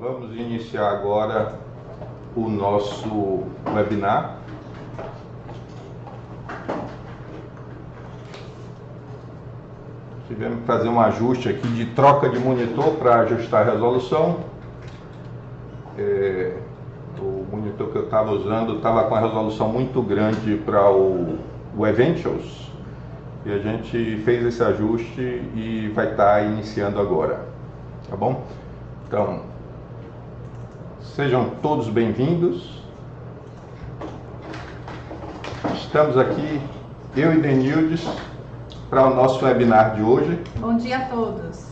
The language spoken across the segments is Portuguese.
Vamos iniciar agora o nosso webinar. Tivemos que fazer um ajuste aqui de troca de monitor para ajustar a resolução. O monitor que eu estava usando estava com a resolução muito grande para o Eventuals e a gente fez esse ajuste e vai estar iniciando agora, tá bom? Então, sejam todos bem-vindos. Estamos aqui, eu e Denildes, para o nosso webinar de hoje. Bom dia a todos.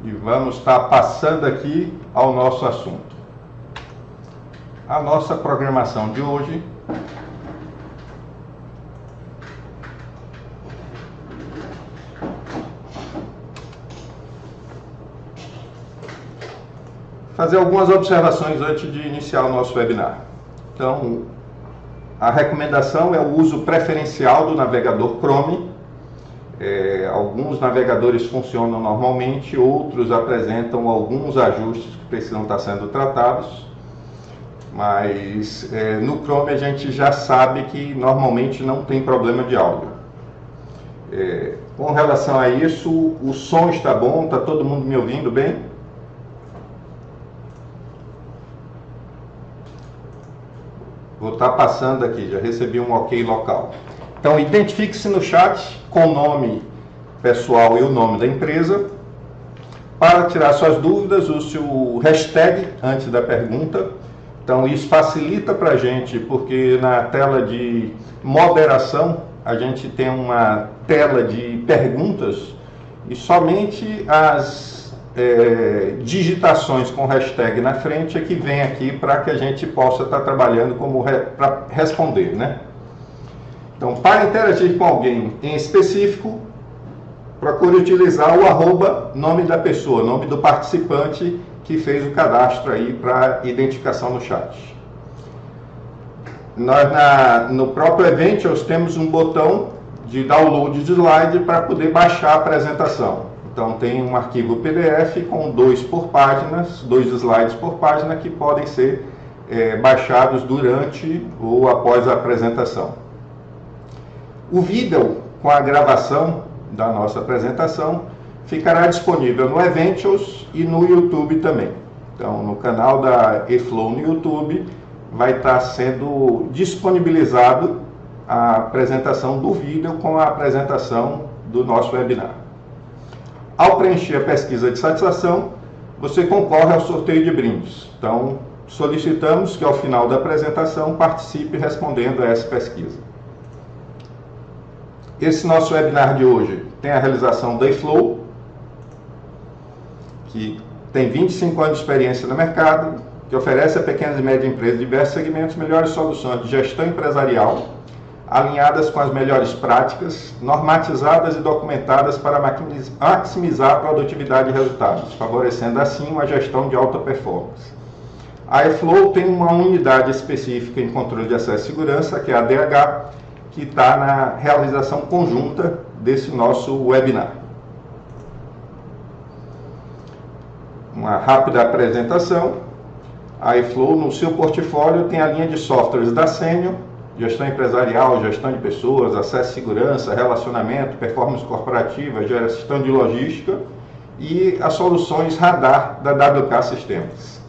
E vamos estar passando aqui ao nosso assunto. A nossa programação de hoje fazer algumas observações antes de iniciar o nosso webinar. Então, a recomendação é o uso preferencial do navegador Chrome. Alguns navegadores funcionam normalmente, outros apresentam alguns ajustes que precisam estar sendo tratados, mas no Chrome a gente já sabe que normalmente não tem problema de áudio. Com relação a isso, o som está bom? Está todo mundo me ouvindo bem? Vou estar passando aqui, já recebi um ok local. Então, identifique-se no chat com o nome pessoal e o nome da empresa. Para tirar suas dúvidas, use o hashtag antes da pergunta. Então, isso facilita para a gente, porque na tela de moderação, a gente tem uma tela de perguntas e somente as digitações com hashtag na frente é que vem aqui para que a gente possa estar trabalhando como para responder, né? Então, para interagir com alguém em específico, procure utilizar o @ nome da pessoa, nome do participante que fez o cadastro aí para identificação no chat. Nós no próprio Eventuals temos um botão de download de slide para poder baixar a apresentação. Então tem um arquivo PDF com 2 slides por página que podem ser baixados durante ou após a apresentação. O vídeo com a gravação da nossa apresentação ficará disponível no Eventuals e no YouTube também. Então, no canal da eFlow no YouTube vai estar sendo disponibilizado a apresentação do vídeo com a apresentação do nosso webinar. Ao preencher a pesquisa de satisfação, você concorre ao sorteio de brindes. Então, solicitamos que ao final da apresentação participe respondendo a essa pesquisa. Esse nosso webinar de hoje tem a realização da eFlow, que tem 25 anos de experiência no mercado, que oferece a pequenas e médias empresas de diversos segmentos melhores soluções de gestão empresarial, alinhadas com as melhores práticas, normatizadas e documentadas para maximizar a produtividade e resultados, favorecendo assim uma gestão de alta performance. A eFlow tem uma unidade específica em controle de acesso e segurança, que é a DH, que está na realização conjunta desse nosso webinar. Uma rápida apresentação. A eFlow, no seu portfólio, tem a linha de softwares da Senior, gestão empresarial, gestão de pessoas, acesso e segurança, relacionamento, performance corporativa, gestão de logística e as soluções Radar da WK Sistemas.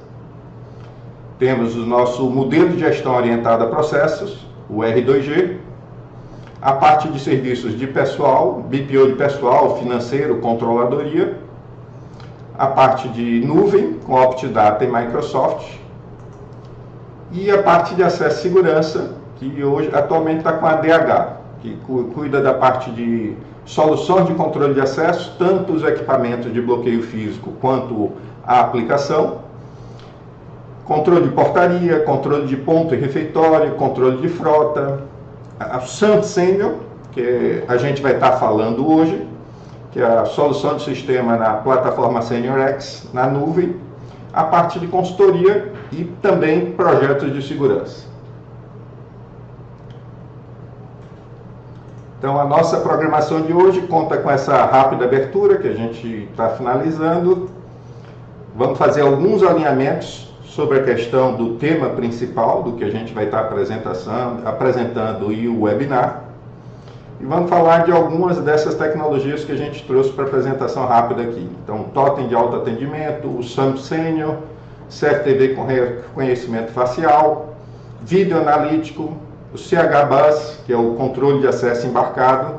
Temos o nosso modelo de gestão orientado a processos, o R2G, a parte de serviços de pessoal, BPO de pessoal, financeiro, controladoria, a parte de nuvem, com Optidata e Microsoft, e a parte de acesso e segurança, que hoje atualmente está com a DH, que cuida da parte de soluções de controle de acesso, tanto os equipamentos de bloqueio físico quanto a aplicação, controle de portaria, controle de ponto e refeitório, controle de frota, a SAM Senior, que a gente vai estar falando hoje, que é a solução de sistema na plataforma SeniorX, na nuvem, a parte de consultoria e também projetos de segurança. Então, a nossa programação de hoje conta com essa rápida abertura que a gente está finalizando. Vamos fazer alguns alinhamentos sobre a questão do tema principal, do que a gente vai estar apresentando e o webinar. E vamos falar de algumas dessas tecnologias que a gente trouxe para apresentação rápida aqui. Então, totem de autoatendimento, o SAM Senior, CFTV com reconhecimento facial, vídeo analítico, o CH-Bus, que é o controle de acesso embarcado,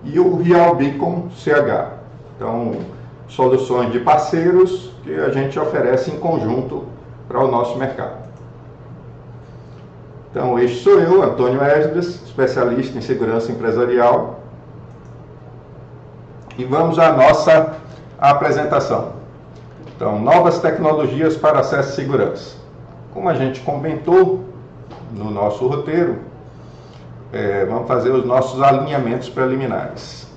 e o Real Beacon CH. Então, soluções de parceiros que a gente oferece em conjunto para o nosso mercado. Então, este sou eu, Antônio Esdras, especialista em segurança empresarial. E vamos à nossa apresentação. Então, novas tecnologias para acesso e segurança. Como a gente comentou no nosso roteiro, vamos fazer os nossos alinhamentos preliminares.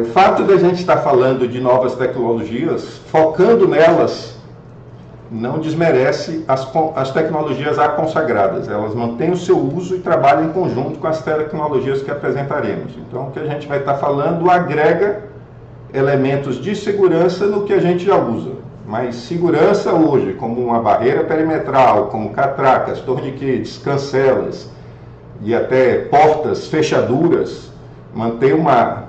O fato de a gente estar falando de novas tecnologias, focando nelas, não desmerece as tecnologias já consagradas. Elas mantêm o seu uso e trabalham em conjunto com as tecnologias que apresentaremos. Então, o que a gente vai estar falando agrega elementos de segurança no que a gente já usa. Mas segurança hoje, como uma barreira perimetral, como catracas, torniquetes, cancelas e até portas, fechaduras, manter uma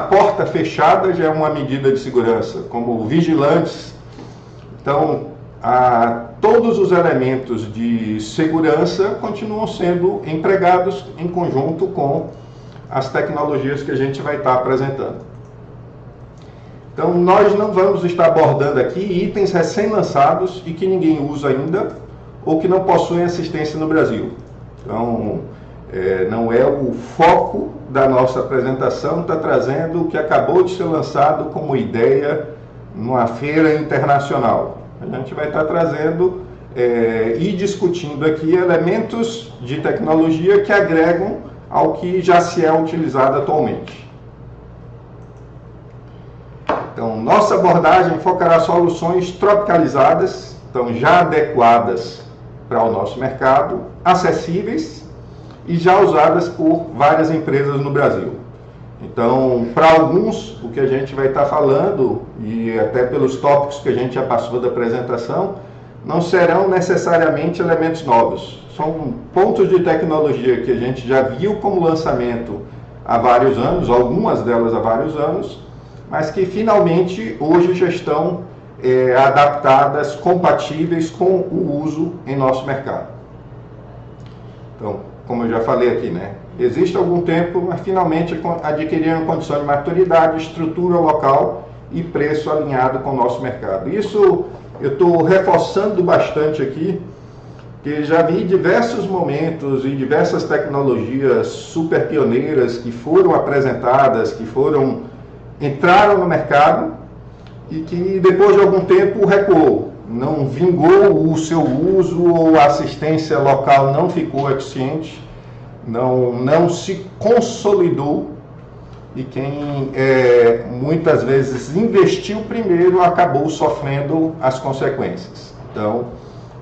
porta fechada já é uma medida de segurança, como vigilantes. Então, todos os elementos de segurança continuam sendo empregados em conjunto com as tecnologias que a gente vai estar apresentando. Então, nós não vamos estar abordando aqui itens recém-lançados e que ninguém usa ainda ou que não possuem assistência no Brasil. Então, não é o foco da nossa apresentação, está trazendo o que acabou de ser lançado como ideia numa feira internacional. A gente vai estar trazendo e discutindo aqui elementos de tecnologia que agregam ao que já se é utilizado atualmente. Então, nossa abordagem focará soluções tropicalizadas, então já adequadas para o nosso mercado, acessíveis e já usadas por várias empresas no Brasil. Então, para alguns, o que a gente vai estar falando, e até pelos tópicos que a gente já passou da apresentação, não serão necessariamente elementos novos. São pontos de tecnologia que a gente já viu como lançamento há vários anos, algumas delas há vários anos, mas que finalmente hoje já estão adaptadas, compatíveis com o uso em nosso mercado. Então, como eu já falei aqui, né? Existe algum tempo, mas finalmente adquiriram condição de maturidade, estrutura local e preço alinhado com o nosso mercado. Isso eu estou reforçando bastante aqui, que já vi diversos momentos e diversas tecnologias super pioneiras que foram apresentadas, que entraram no mercado e que depois de algum tempo recuou. Não vingou o seu uso ou a assistência local não ficou eficiente, não se consolidou e quem muitas vezes investiu primeiro acabou sofrendo as consequências. Então,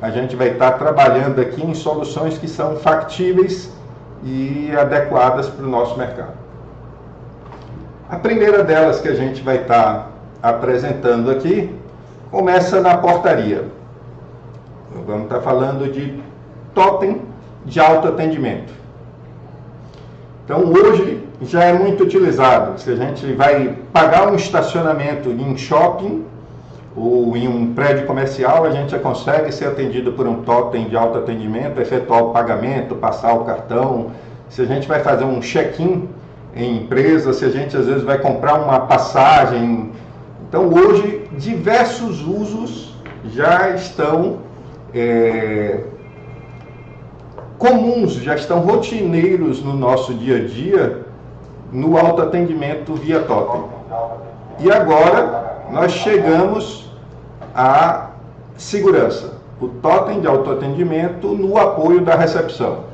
a gente vai estar trabalhando aqui em soluções que são factíveis e adequadas para o nosso mercado. A primeira delas que a gente vai estar apresentando aqui começa na portaria. Vamos estar falando de totem de autoatendimento. Então, hoje já é muito utilizado. Se a gente vai pagar um estacionamento em shopping ou em um prédio comercial, a gente já consegue ser atendido por um totem de autoatendimento, efetuar o pagamento, passar o cartão. Se a gente vai fazer um check-in em empresa, se a gente às vezes vai comprar uma passagem. Então, hoje, diversos usos já estão comuns, já estão rotineiros no nosso dia a dia, no autoatendimento via totem. E agora, nós chegamos à segurança, o totem de autoatendimento no apoio da recepção.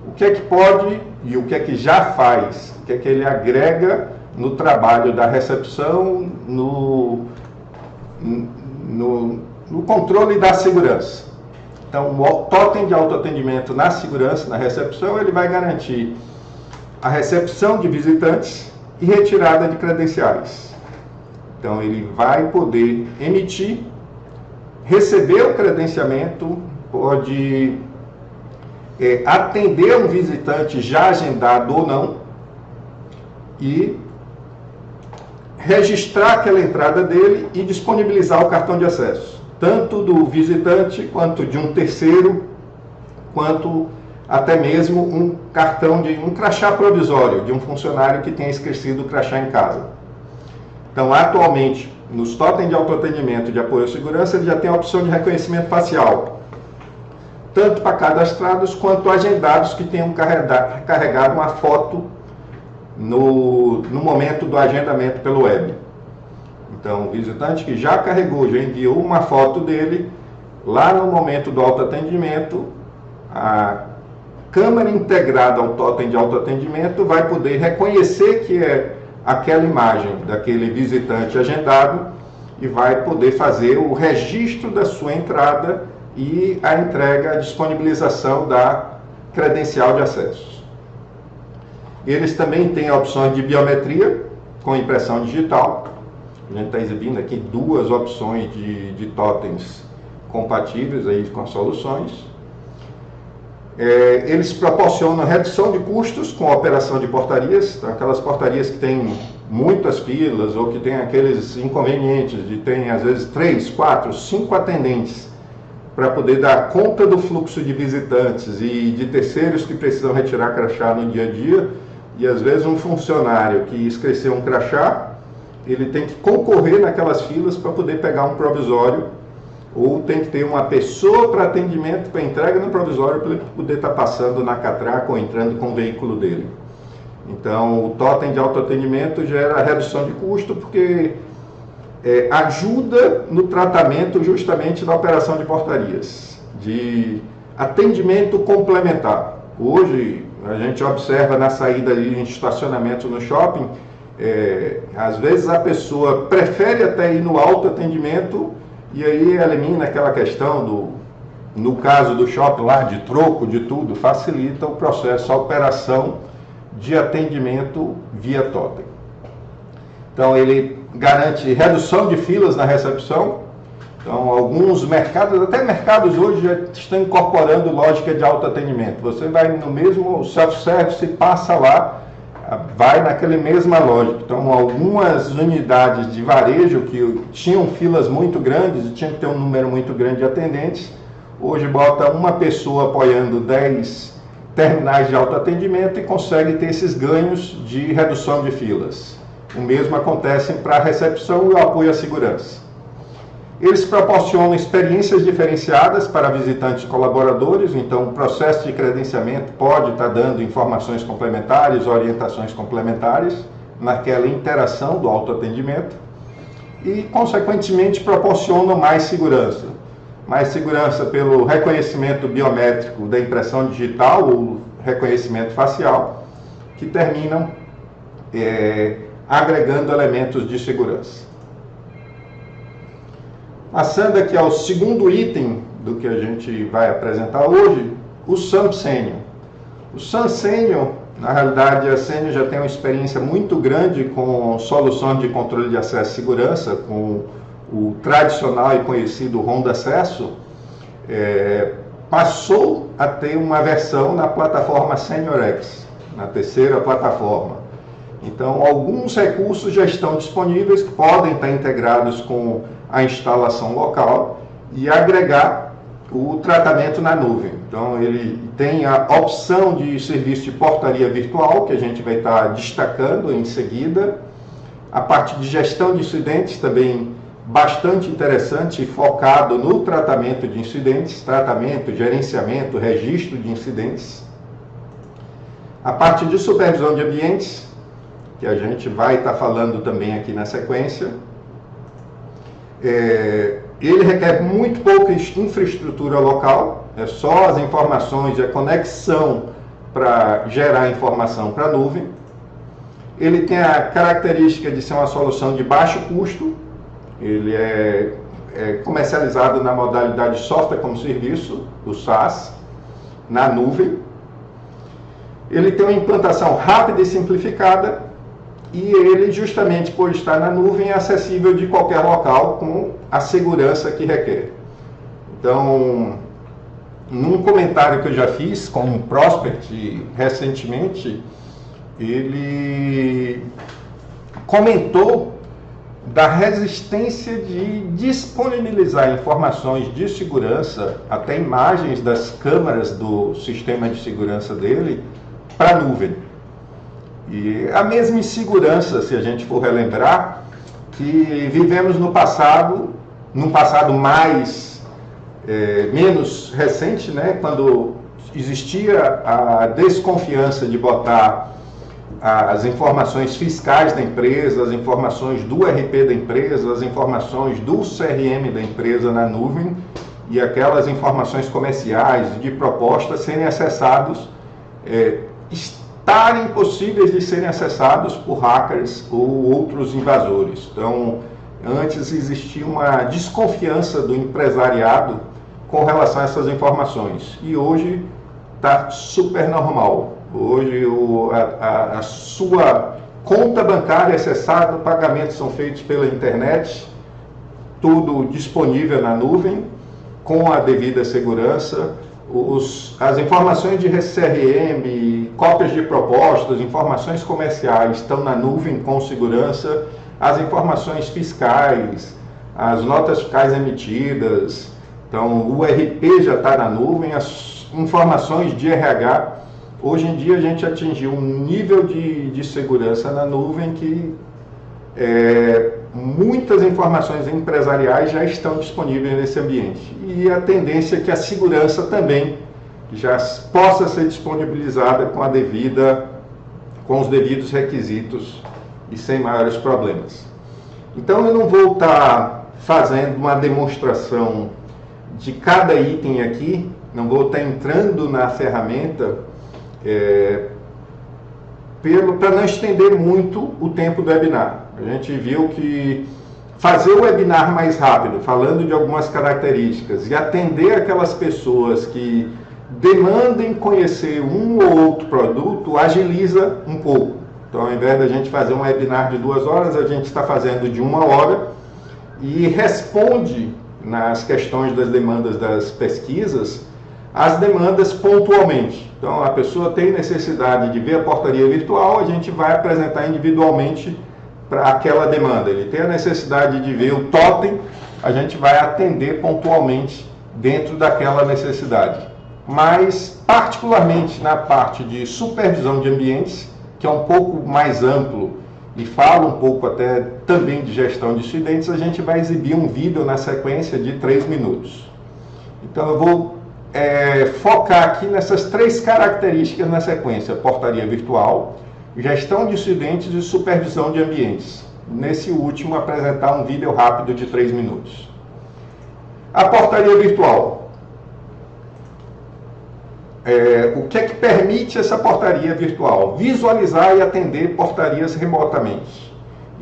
O que é que pode e o que é que já faz, o que é que ele agrega no trabalho da recepção, no controle da segurança. Então, o totem de autoatendimento na segurança, na recepção, ele vai garantir a recepção de visitantes e retirada de credenciais. Então ele vai poder emitir, receber o credenciamento, pode atender um visitante já agendado ou não e registrar aquela entrada dele e disponibilizar o cartão de acesso, tanto do visitante quanto de um terceiro, quanto até mesmo um cartão de um crachá provisório de um funcionário que tenha esquecido o crachá em casa. Então, atualmente, nos totens de autoatendimento de apoio à segurança, ele já tem a opção de reconhecimento facial, tanto para cadastrados quanto agendados que tenham carregado uma foto no momento do agendamento pelo web. Então, o visitante que já carregou, já enviou uma foto dele, lá no momento do autoatendimento, a câmera integrada ao totem de autoatendimento vai poder reconhecer que é aquela imagem daquele visitante agendado e vai poder fazer o registro da sua entrada e a entrega, a disponibilização da credencial de acesso. Eles também têm opções de biometria com impressão digital. A gente está exibindo aqui duas opções de totens compatíveis aí com as soluções. Eles proporcionam redução de custos com a operação de portarias, então, aquelas portarias que têm muitas filas ou que têm aqueles inconvenientes de ter às vezes 3, 4, 5 atendentes para poder dar conta do fluxo de visitantes e de terceiros que precisam retirar crachá no dia a dia, e às vezes um funcionário que esqueceu um crachá, ele tem que concorrer naquelas filas para poder pegar um provisório, ou tem que ter uma pessoa para atendimento, para entrega no provisório, para ele poder estar passando na catraca ou entrando com o veículo dele. Então, o totem de autoatendimento gera redução de custo, porque ajuda no tratamento justamente da operação de portarias, de atendimento complementar. Hoje, a gente observa na saída de estacionamento no shopping, às vezes a pessoa prefere até ir no autoatendimento e aí elimina aquela questão no caso do shopping lá, de troco, de tudo, facilita o processo, a operação de atendimento via totem. Então ele garante redução de filas na recepção. Então alguns mercados, até mercados hoje já estão incorporando lógica de autoatendimento. Você vai no mesmo self-service e passa lá, vai naquela mesma lógica. Então algumas unidades de varejo que tinham filas muito grandes e tinham que ter um número muito grande de atendentes, hoje bota uma pessoa apoiando 10 terminais de autoatendimento e consegue ter esses ganhos de redução de filas. O mesmo acontece para a recepção e o apoio à segurança. Eles proporcionam experiências diferenciadas para visitantes e colaboradores, então o processo de credenciamento pode estar dando informações complementares, orientações complementares naquela interação do autoatendimento e, consequentemente, proporcionam mais segurança. Mais segurança pelo reconhecimento biométrico da impressão digital ou reconhecimento facial, que terminam agregando elementos de segurança. Passando aqui ao segundo item do que a gente vai apresentar hoje, o SAM Senior. O SAM Senior, na realidade, a Senior já tem uma experiência muito grande com soluções de controle de acesso e segurança, com o tradicional e conhecido Honda Acesso, passou a ter uma versão na plataforma SeniorX, na terceira plataforma. Então, alguns recursos já estão disponíveis, que podem estar integrados com a instalação local e agregar o tratamento na nuvem. Então, ele tem a opção de serviço de portaria virtual, que a gente vai estar destacando em seguida. A parte de gestão de incidentes também bastante interessante e focado no tratamento de incidentes, tratamento, gerenciamento, registro de incidentes. A parte de supervisão de ambientes, que a gente vai estar falando também aqui na sequência. Ele requer muito pouca infraestrutura local, é só as informações e a conexão para gerar informação para a nuvem. Ele tem a característica de ser uma solução de baixo custo, ele é comercializado na modalidade software como serviço, o SaaS, na nuvem. Ele tem uma implantação rápida e simplificada. e ele, justamente por estar na nuvem, é acessível de qualquer local com a segurança que requer. Então, num comentário que eu já fiz com um prospect recentemente, ele comentou da resistência de disponibilizar informações de segurança, até imagens das câmeras do sistema de segurança dele, para a nuvem. E a mesma insegurança, se a gente for relembrar, que vivemos no passado, num passado menos recente, né, quando existia a desconfiança de botar as informações fiscais da empresa, as informações do RP da empresa, as informações do CRM da empresa na nuvem, e aquelas informações comerciais de propostas serem acessados, estarem possíveis de serem acessados por hackers ou outros invasores. Então, antes existia uma desconfiança do empresariado com relação a essas informações, e hoje está super normal. Hoje a sua conta bancária é acessada, pagamentos são feitos pela internet, tudo disponível na nuvem, com a devida segurança. As informações de CRM, cópias de propostas, informações comerciais estão na nuvem com segurança, as informações fiscais, as notas fiscais emitidas, então o RP já está na nuvem, as informações de RH. Hoje em dia a gente atingiu um nível de segurança na nuvem que muitas informações empresariais já estão disponíveis nesse ambiente. E a tendência é que a segurança também já possa ser disponibilizada com os devidos requisitos e sem maiores problemas. Então eu não vou estar fazendo uma demonstração de cada item aqui, não vou estar entrando na ferramenta para não estender muito o tempo do webinar. A gente viu que fazer o webinar mais rápido, falando de algumas características, e atender aquelas pessoas que demandem conhecer um ou outro produto, agiliza um pouco. Então, ao invés da gente fazer um webinar de 2 horas, a gente está fazendo de 1 hora e responde nas questões das demandas das pesquisas, as demandas pontualmente. Então, a pessoa tem necessidade de ver a portaria virtual, a gente vai apresentar individualmente para aquela demanda. Ele tem a necessidade de ver o totem, a gente vai atender pontualmente dentro daquela necessidade. Mas, particularmente na parte de supervisão de ambientes, que é um pouco mais amplo e fala um pouco até também de gestão de incidentes, a gente vai exibir um vídeo na sequência de 3 minutos. Então eu vou focar aqui nessas 3 características na sequência: portaria virtual, gestão de incidentes e supervisão de ambientes. Nesse último, apresentar um vídeo rápido de 3 minutos. A portaria virtual. O que é que permite essa portaria virtual? Visualizar e atender portarias remotamente.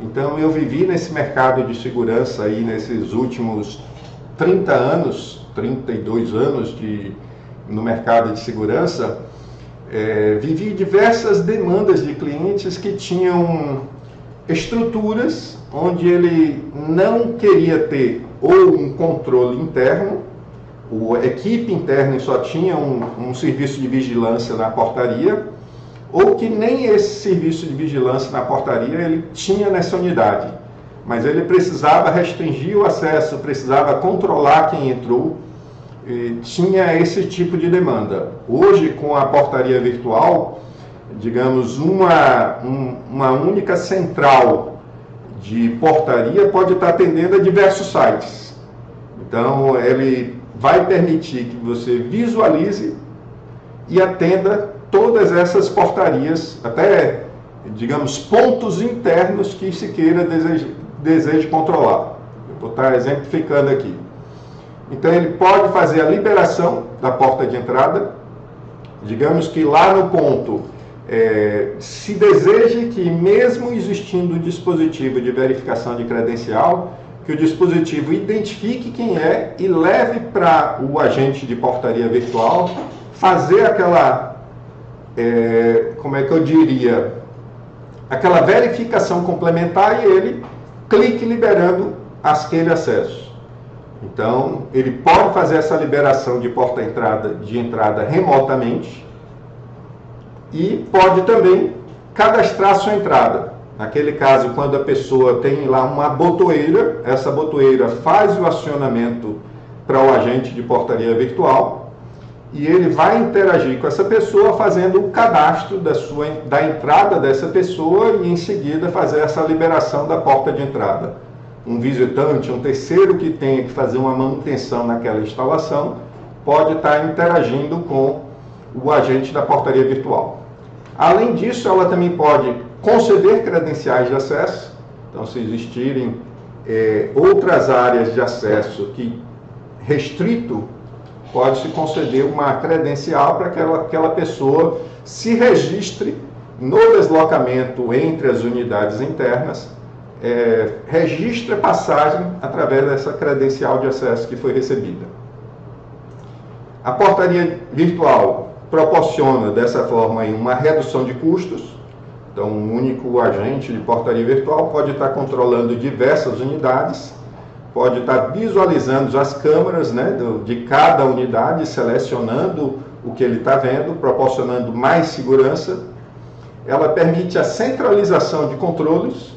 Então, eu vivi nesse mercado de segurança aí nesses últimos 30 anos, 32 anos no mercado de segurança. Vivi diversas demandas de clientes que tinham estruturas onde ele não queria ter ou um controle interno, a equipe interna só tinha um serviço de vigilância na portaria, ou que nem esse serviço de vigilância na portaria ele tinha nessa unidade, mas ele precisava restringir o acesso, precisava controlar quem entrou, tinha esse tipo de demanda. Hoje, com a portaria virtual, digamos, uma única central de portaria pode estar atendendo a diversos sites. Então, ele vai permitir que você visualize e atenda todas essas portarias, até, digamos, pontos internos que se queira deseje controlar. Eu vou estar exemplificando aqui. Então, ele pode fazer a liberação da porta de entrada. Digamos que lá no ponto, se deseje que, mesmo existindo um dispositivo de verificação de credencial, que o dispositivo identifique quem é e leve para o agente de portaria virtual fazer aquela, como é que eu diria, aquela verificação complementar e ele clique liberando aquele acesso. Então, ele pode fazer essa liberação de de entrada remotamente e pode também cadastrar sua entrada. Naquele caso, quando a pessoa tem lá uma botoeira, essa botoeira faz o acionamento para o agente de portaria virtual e ele vai interagir com essa pessoa fazendo o cadastro da entrada dessa pessoa e em seguida fazer essa liberação da porta de entrada. Um visitante, um terceiro que tenha que fazer uma manutenção naquela instalação, pode estar interagindo com o agente da portaria virtual. Além disso, ela também pode conceder credenciais de acesso. Então, se existirem outras áreas de acesso que restrito, pode-se conceder uma credencial para que aquela pessoa se registre no deslocamento entre as unidades internas, registre a passagem através dessa credencial de acesso que foi recebida. A portaria virtual proporciona dessa forma aí uma redução de custos. Então, um único agente de portaria virtual pode estar controlando diversas unidades, pode estar visualizando as câmeras, né, de cada unidade, selecionando o que ele está vendo, proporcionando mais segurança. Ela permite a centralização de controles,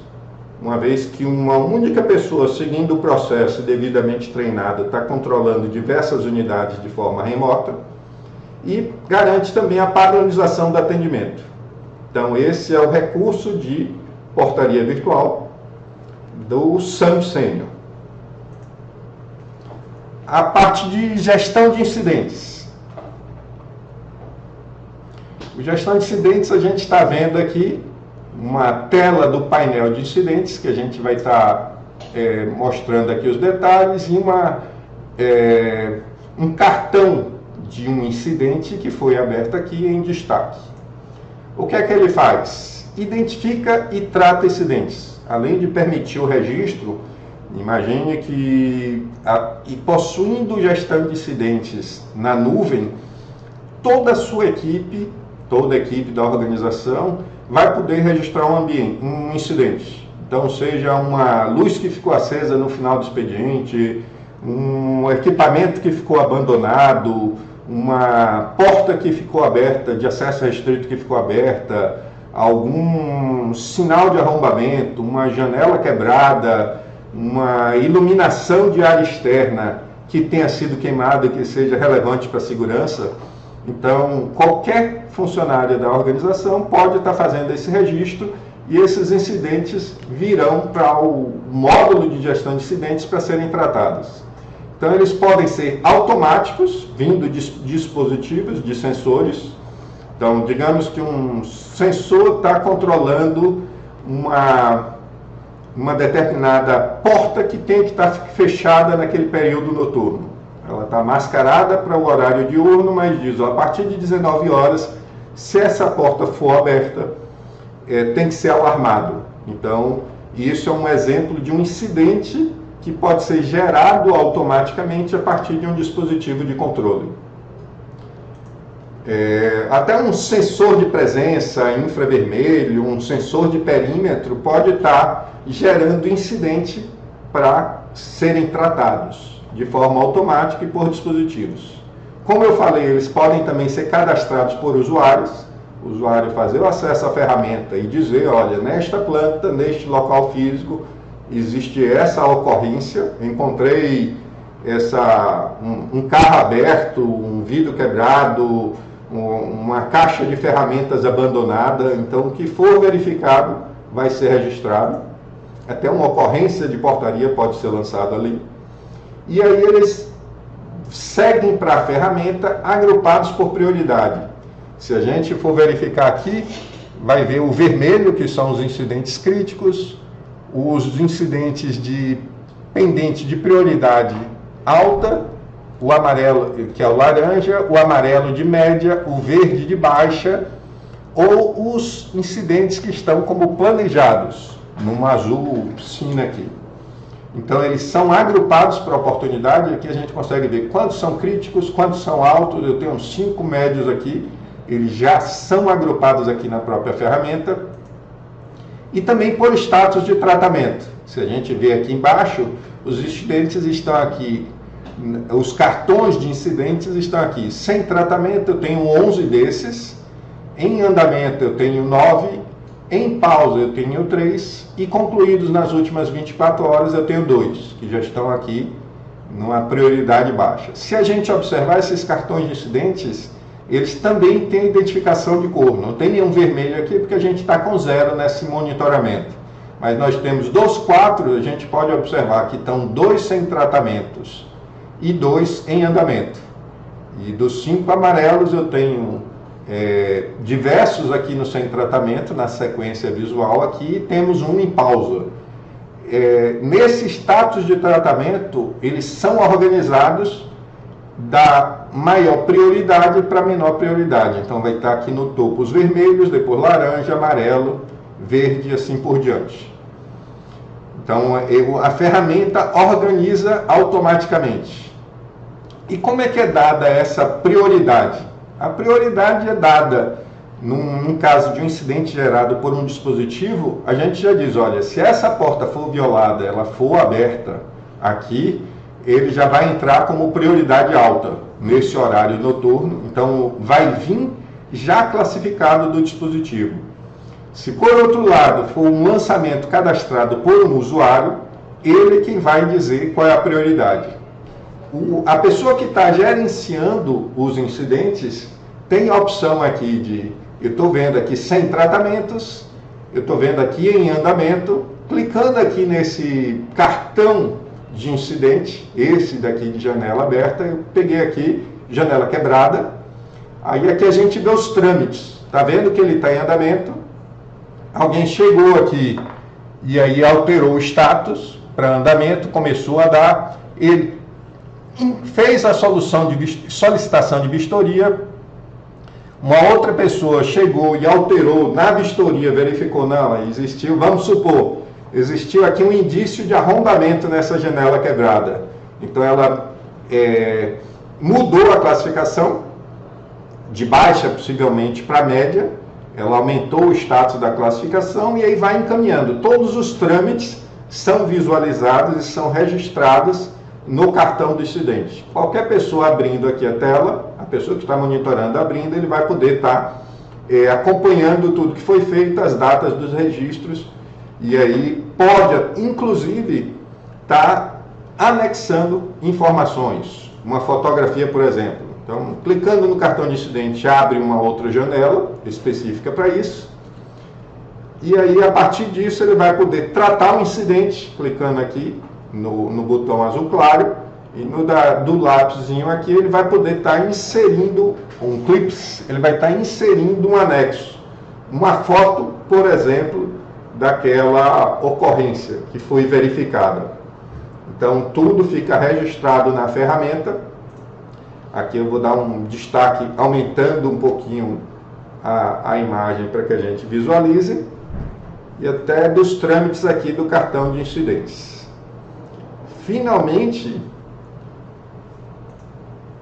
uma vez que uma única pessoa, seguindo o processo devidamente treinada, está controlando diversas unidades de forma remota, e garante também a padronização do atendimento. Então, esse é o recurso de portaria virtual do SAMU Sênior. A parte de gestão de incidentes. O gestão de incidentes, a gente está vendo aqui uma tela do painel de incidentes, que a gente vai estar mostrando aqui os detalhes, e um cartão de um incidente que foi aberto aqui em destaque. O que é que ele faz? Identifica e trata incidentes. Além de permitir o registro, imagine que, possuindo gestão de incidentes na nuvem, toda a sua equipe, toda a equipe da organização, vai poder registrar um incidente. Então, seja uma luz que ficou acesa no final do expediente, um equipamento que ficou abandonado, uma porta que ficou aberta, de acesso restrito que ficou aberta, algum sinal de arrombamento, uma janela quebrada, uma iluminação de área externa que tenha sido queimada e que seja relevante para a segurança. Então, qualquer funcionário da organização pode estar fazendo esse registro e esses incidentes virão para o módulo de gestão de incidentes para serem tratados. Então, eles podem ser automáticos, vindo de dispositivos, de sensores. Então, digamos que um sensor está controlando uma determinada porta que tem que estar fechada naquele período noturno. Ela está mascarada para o horário diurno, mas diz, a partir de 19 horas, se essa porta for aberta, tem que ser alarmado. Então, isso é um exemplo de um incidente que pode ser gerado automaticamente a partir de um dispositivo de controle. Até um sensor de presença infravermelho, um sensor de perímetro pode estar gerando incidente para serem tratados de forma automática e por dispositivos. Como eu falei, eles podem também ser cadastrados por usuários, o usuário fazer o acesso à ferramenta e dizer, olha, nesta planta, neste local físico, existe essa ocorrência, encontrei um carro aberto, um vidro quebrado, uma caixa de ferramentas abandonada. Então, o que for verificado vai ser registrado. Até uma ocorrência de portaria pode ser lançada ali. E aí eles seguem para a ferramenta agrupados por prioridade. Se a gente for verificar aqui, vai ver o vermelho, que são os incidentes críticos, os incidentes de pendente de prioridade alta, o amarelo, que é o laranja, o amarelo de média, o verde de baixa, ou os incidentes que estão como planejados, num azul piscina aqui. Então, eles são agrupados por oportunidade. Aqui a gente consegue ver quantos são críticos, quantos são altos. Eu tenho 5 médios aqui, eles já são agrupados aqui na própria ferramenta. e também por status de tratamento. Se a gente vê aqui embaixo, os incidentes estão aqui, os cartões de incidentes estão aqui. Sem tratamento eu tenho 11 desses, em andamento eu tenho 9, em pausa eu tenho 3 e concluídos nas últimas 24 horas eu tenho 2, que já estão aqui numa prioridade baixa. Se a gente observar esses cartões de incidentes, eles também têm identificação de cor. Não tem nenhum vermelho aqui porque a gente está com 0 nesse monitoramento. Mas nós temos dos 4, a gente pode observar que estão 2 sem tratamentos e 2 em andamento. E dos 5 amarelos eu tenho diversos aqui no sem tratamento, na sequência visual aqui, temos um em pausa. Nesse status de tratamento, eles são organizados da maior prioridade para menor prioridade. Então vai estar aqui no topo os vermelhos, depois laranja, amarelo, verde e assim por diante. Então a ferramenta organiza automaticamente. E como é que é dada essa prioridade? A prioridade é dada num caso de um incidente gerado por um dispositivo, a gente já diz, olha, se essa porta for violada, ela for aberta aqui, ele já vai entrar como prioridade alta nesse horário noturno, então vai vir já classificado do dispositivo. Se por outro lado for um lançamento cadastrado por um usuário, ele quem vai dizer qual é a prioridade. A pessoa que está gerenciando os incidentes tem a opção aqui de, eu estou vendo aqui sem tratamentos, eu estou vendo aqui em andamento, clicando aqui nesse cartão de incidente, esse daqui de janela aberta, eu peguei aqui, janela quebrada, aí aqui a gente vê os trâmites, está vendo que ele está em andamento, alguém chegou aqui e aí alterou o status para andamento, começou a dar, ele fez a solicitação de vistoria, uma outra pessoa chegou e alterou na vistoria, verificou, não, existiu, vamos supor, existiu aqui um indício de arrombamento nessa janela quebrada. Então ela mudou a classificação de baixa, possivelmente, para média, ela aumentou o status da classificação e aí vai encaminhando. Todos os trâmites são visualizados e são registrados no cartão do incidente. Qualquer pessoa abrindo aqui a tela, a pessoa que está monitorando abrindo, ele vai poder estar acompanhando tudo que foi feito, as datas dos registros, e aí pode, inclusive, estar anexando informações, uma fotografia, por exemplo. Então, clicando no cartão de incidente, abre uma outra janela específica para isso, e aí, a partir disso, ele vai poder tratar o incidente, clicando aqui, no botão azul claro, e do lápisinho aqui ele vai poder estar inserindo um clips, ele vai estar inserindo um anexo, uma foto, por exemplo, daquela ocorrência que foi verificada. Então tudo fica registrado na ferramenta. Aqui eu vou dar um destaque aumentando um pouquinho a imagem para que a gente visualize, e até dos trâmites aqui do cartão de incidentes. Finalmente,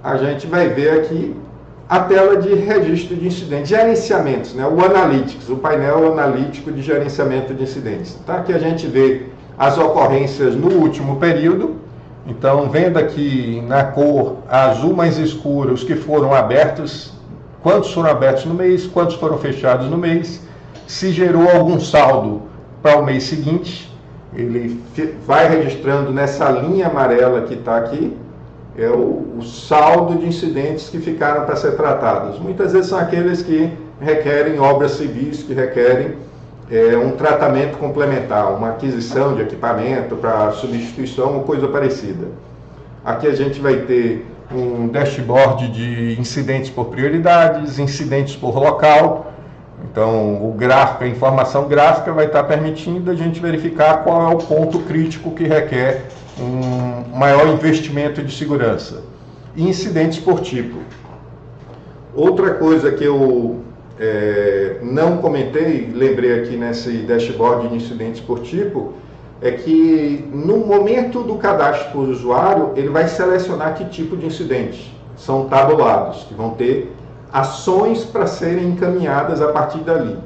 a gente vai ver aqui a tela de registro de incidentes, gerenciamentos, né? O Analytics, o painel analítico de gerenciamento de incidentes. Tá? Aqui a gente vê as ocorrências no último período. Então, vendo aqui na cor azul mais escura os que foram abertos, quantos foram abertos no mês, quantos foram fechados no mês, se gerou algum saldo para o mês seguinte, ele vai registrando nessa linha amarela que está aqui, é o saldo de incidentes que ficaram para ser tratados. Muitas vezes são aqueles que requerem obras civis, que requerem um tratamento complementar, uma aquisição de equipamento para substituição ou coisa parecida. Aqui a gente vai ter um dashboard de incidentes por prioridades, incidentes por local. Então, o gráfico, a informação gráfica vai estar permitindo a gente verificar qual é o ponto crítico que requer um maior investimento de segurança. E incidentes por tipo. Outra coisa que eu não comentei, lembrei aqui nesse dashboard de incidentes por tipo, é que no momento do cadastro do usuário, ele vai selecionar que tipo de incidente. São tabulados, que vão ter ações para serem encaminhadas a partir dali.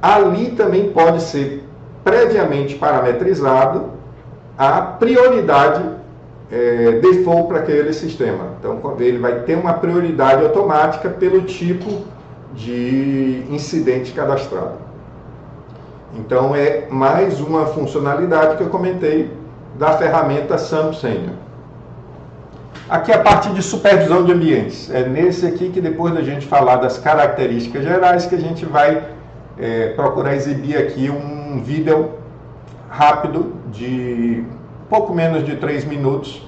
ali também pode ser previamente parametrizado a prioridade default para aquele sistema. Então, ele vai ter uma prioridade automática pelo tipo de incidente cadastrado. Então, é mais uma funcionalidade que eu comentei da ferramenta SAMP Senior. Aqui a parte de supervisão de ambientes. É nesse aqui que, depois da gente falar das características gerais, que a gente vai procurar exibir aqui um vídeo rápido de pouco menos de 3 minutos,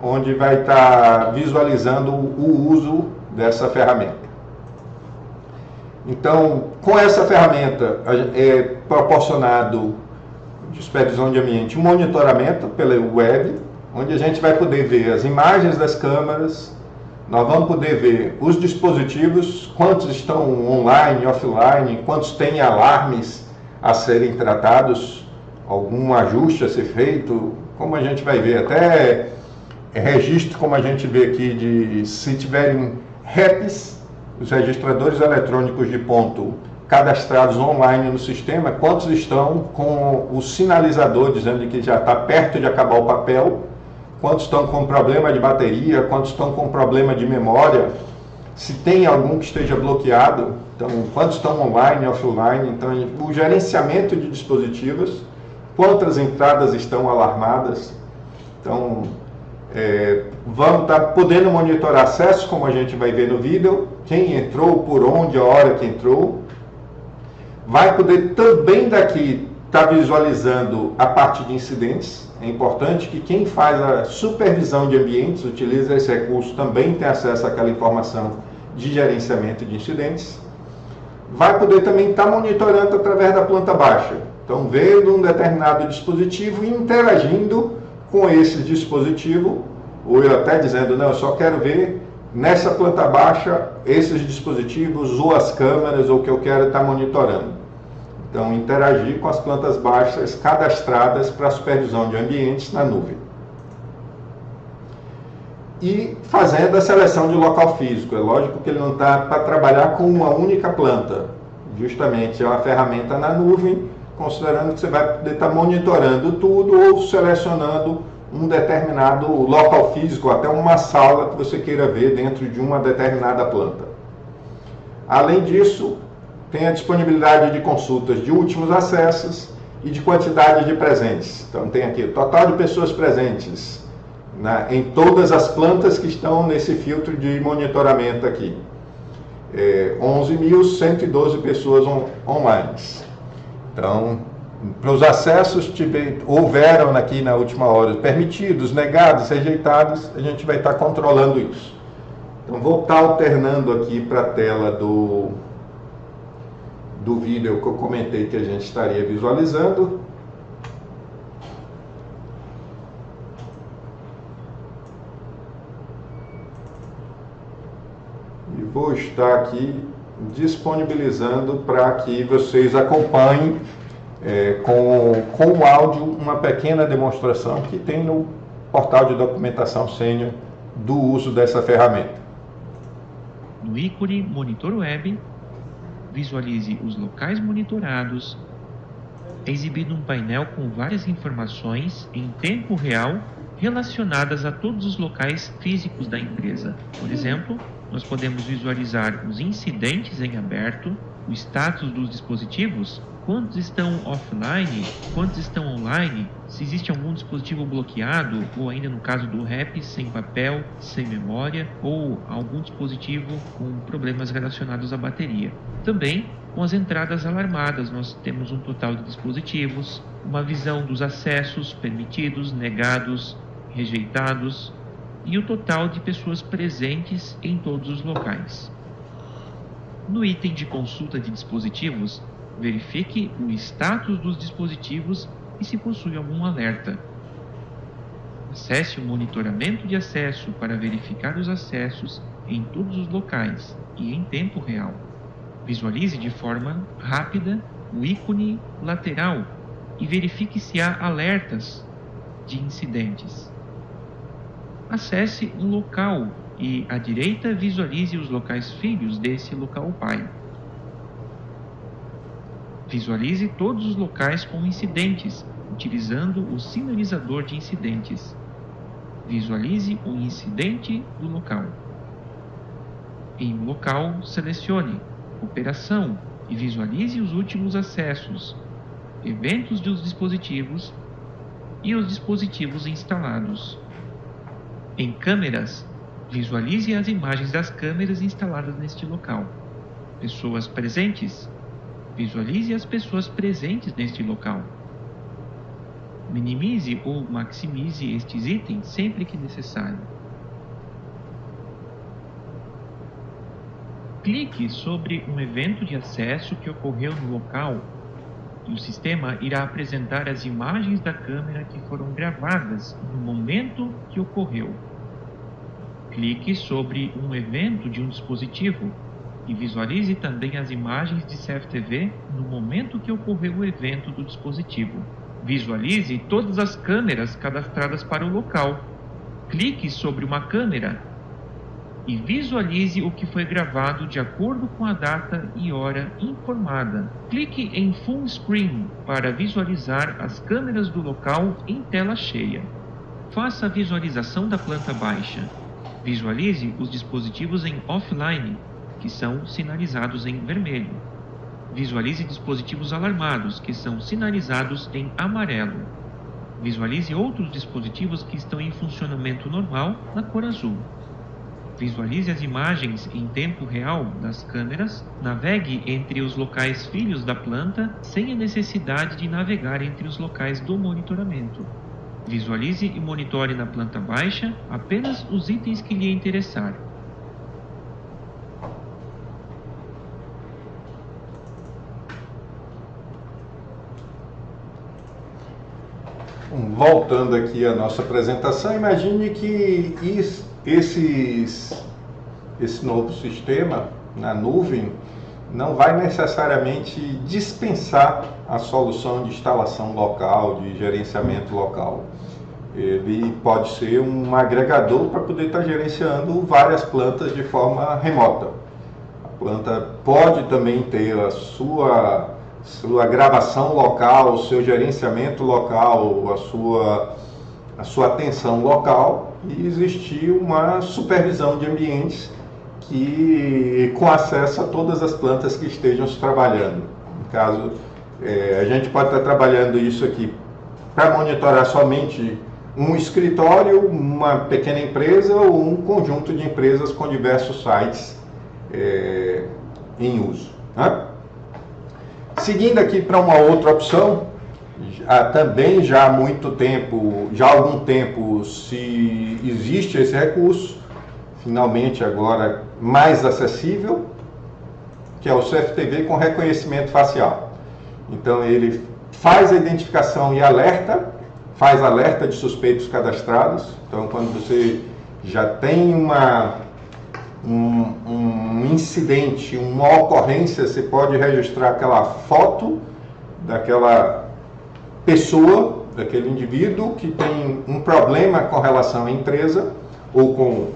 onde vai estar visualizando o uso dessa ferramenta. Então, com essa ferramenta é proporcionado de supervisão de ambiente um monitoramento pela web, onde a gente vai poder ver as imagens das câmeras, nós vamos poder ver os dispositivos, quantos estão online, offline, quantos têm alarmes a serem tratados, algum ajuste a ser feito, como a gente vai ver, até registro, como a gente vê aqui, de se tiverem REPs, os registradores eletrônicos de ponto cadastrados online no sistema, quantos estão com o sinalizador dizendo que já está perto de acabar o papel, quantos estão com problema de bateria, quantos estão com problema de memória, se tem algum que esteja bloqueado, então quantos estão online, offline, então o gerenciamento de dispositivos, quantas entradas estão alarmadas, então vamos estar podendo monitorar acesso, como a gente vai ver no vídeo, quem entrou, por onde, a hora que entrou, vai poder também daqui estar visualizando a parte de incidentes. É importante que quem faz a supervisão de ambientes, utiliza esse recurso, também tem acesso àquela informação de gerenciamento de incidentes. Vai poder também estar monitorando através da planta baixa. Então, vendo um determinado dispositivo e interagindo com esse dispositivo, ou eu até dizendo, não, eu só quero ver nessa planta baixa esses dispositivos ou as câmeras ou que eu quero estar monitorando. Então, interagir com as plantas baixas cadastradas para a supervisão de ambientes na nuvem. E fazendo a seleção de local físico. É lógico que ele não está para trabalhar com uma única planta. Justamente é uma ferramenta na nuvem, considerando que você vai poder estar monitorando tudo ou selecionando um determinado local físico, até uma sala que você queira ver dentro de uma determinada planta. Além disso, tem a disponibilidade de consultas de últimos acessos e de quantidade de presentes. Então tem aqui o total de pessoas presentes em todas as plantas que estão nesse filtro de monitoramento aqui. 11.112 pessoas online. Então, para os acessos houveram aqui na última hora permitidos, negados, rejeitados, a gente vai estar controlando isso. Então vou estar alternando aqui para a tela do vídeo que eu comentei que a gente estaria visualizando. E vou estar aqui disponibilizando para que vocês acompanhem com o áudio uma pequena demonstração que tem no portal de documentação sênior do uso dessa ferramenta. No ícone Monitor Web, visualize os locais monitorados, exibindo um painel com várias informações em tempo real relacionadas a todos os locais físicos da empresa. Por exemplo, nós podemos visualizar os incidentes em aberto, o status dos dispositivos, quantos estão offline, quantos estão online, se existe algum dispositivo bloqueado, ou ainda no caso do REP, sem papel, sem memória, ou algum dispositivo com problemas relacionados à bateria. Também, com as entradas alarmadas, nós temos um total de dispositivos, uma visão dos acessos permitidos, negados, rejeitados, e o total de pessoas presentes em todos os locais. No item de consulta de dispositivos, verifique o status dos dispositivos e se possui algum alerta. Acesse o monitoramento de acesso para verificar os acessos em todos os locais e em tempo real. Visualize de forma rápida o ícone lateral e verifique se há alertas de incidentes. Acesse um local e à direita visualize os locais filhos desse local pai. Visualize todos os locais com incidentes, utilizando o sinalizador de incidentes. Visualize o incidente do local. Em um local, selecione Operação e visualize os últimos acessos, eventos dos dispositivos e os dispositivos instalados. Em câmeras, visualize as imagens das câmeras instaladas neste local. Pessoas presentes, visualize as pessoas presentes neste local. Minimize ou maximize estes itens sempre que necessário. Clique sobre um evento de acesso que ocorreu no local e o sistema irá apresentar as imagens da câmera que foram gravadas no momento que ocorreu. Clique sobre um evento de um dispositivo e visualize também as imagens de CFTV no momento que ocorreu o evento do dispositivo. Visualize todas as câmeras cadastradas para o local. Clique sobre uma câmera e visualize o que foi gravado de acordo com a data e hora informada. Clique em Full Screen para visualizar as câmeras do local em tela cheia. Faça a visualização da planta baixa. Visualize os dispositivos em offline, que são sinalizados em vermelho. Visualize dispositivos alarmados, que são sinalizados em amarelo. Visualize outros dispositivos que estão em funcionamento normal na cor azul. Visualize as imagens em tempo real das câmeras, navegue entre os locais filhos da planta sem a necessidade de navegar entre os locais do monitoramento. Visualize e monitore na planta baixa apenas os itens que lhe interessar. Voltando aqui à nossa apresentação, imagine que esse novo sistema na nuvem não vai necessariamente dispensar a solução de instalação local, de gerenciamento local. Ele pode ser um agregador para poder estar gerenciando várias plantas de forma remota. A planta pode também ter a sua gravação local, o seu gerenciamento local, a sua atenção local, e existir uma supervisão de ambientes com acesso a todas as plantas que estejam se trabalhando. No caso, a gente pode estar trabalhando isso aqui para monitorar somente um escritório, uma pequena empresa ou um conjunto de empresas com diversos sites em uso, né? Seguindo aqui para uma outra opção, também já há algum tempo se existe esse recurso, finalmente agora mais acessível, que é o CFTV com reconhecimento facial. Então ele faz a identificação e faz alerta de suspeitos cadastrados. Então quando você já tem um incidente, uma ocorrência, você pode registrar aquela foto daquela pessoa, daquele indivíduo que tem um problema com relação à empresa ou com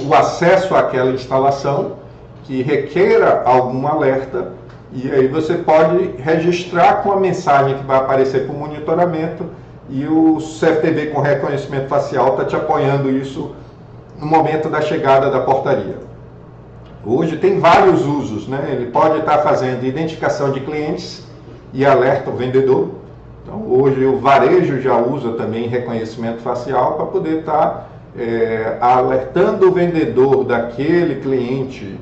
o acesso àquela instalação que requeira algum alerta, e aí você pode registrar com a mensagem que vai aparecer com o monitoramento, e o CFTV com reconhecimento facial está te apoiando isso no momento da chegada da portaria. Hoje tem vários usos, né? Ele pode estar fazendo identificação de clientes e alerta o vendedor. Então hoje o varejo já usa também reconhecimento facial para poder estar alertando o vendedor daquele cliente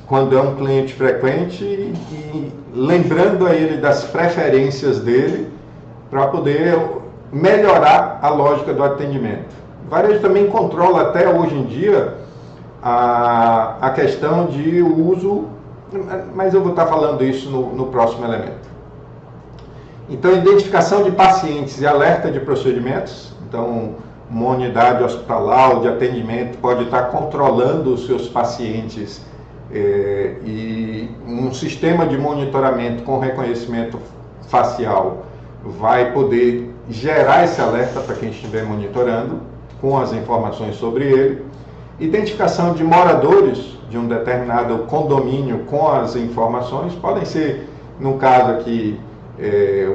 quando é um cliente frequente e lembrando a ele das preferências dele para poder melhorar a lógica do atendimento. O varejo também controla até hoje em dia a questão de uso, mas eu vou estar falando isso no próximo elemento. Então, identificação de pacientes e alerta de procedimentos. Então, uma unidade hospitalar ou de atendimento pode estar controlando os seus pacientes e um sistema de monitoramento com reconhecimento facial vai poder gerar esse alerta para quem estiver monitorando, com as informações sobre ele. Identificação de moradores de um determinado condomínio com as informações, podem ser no caso aqui,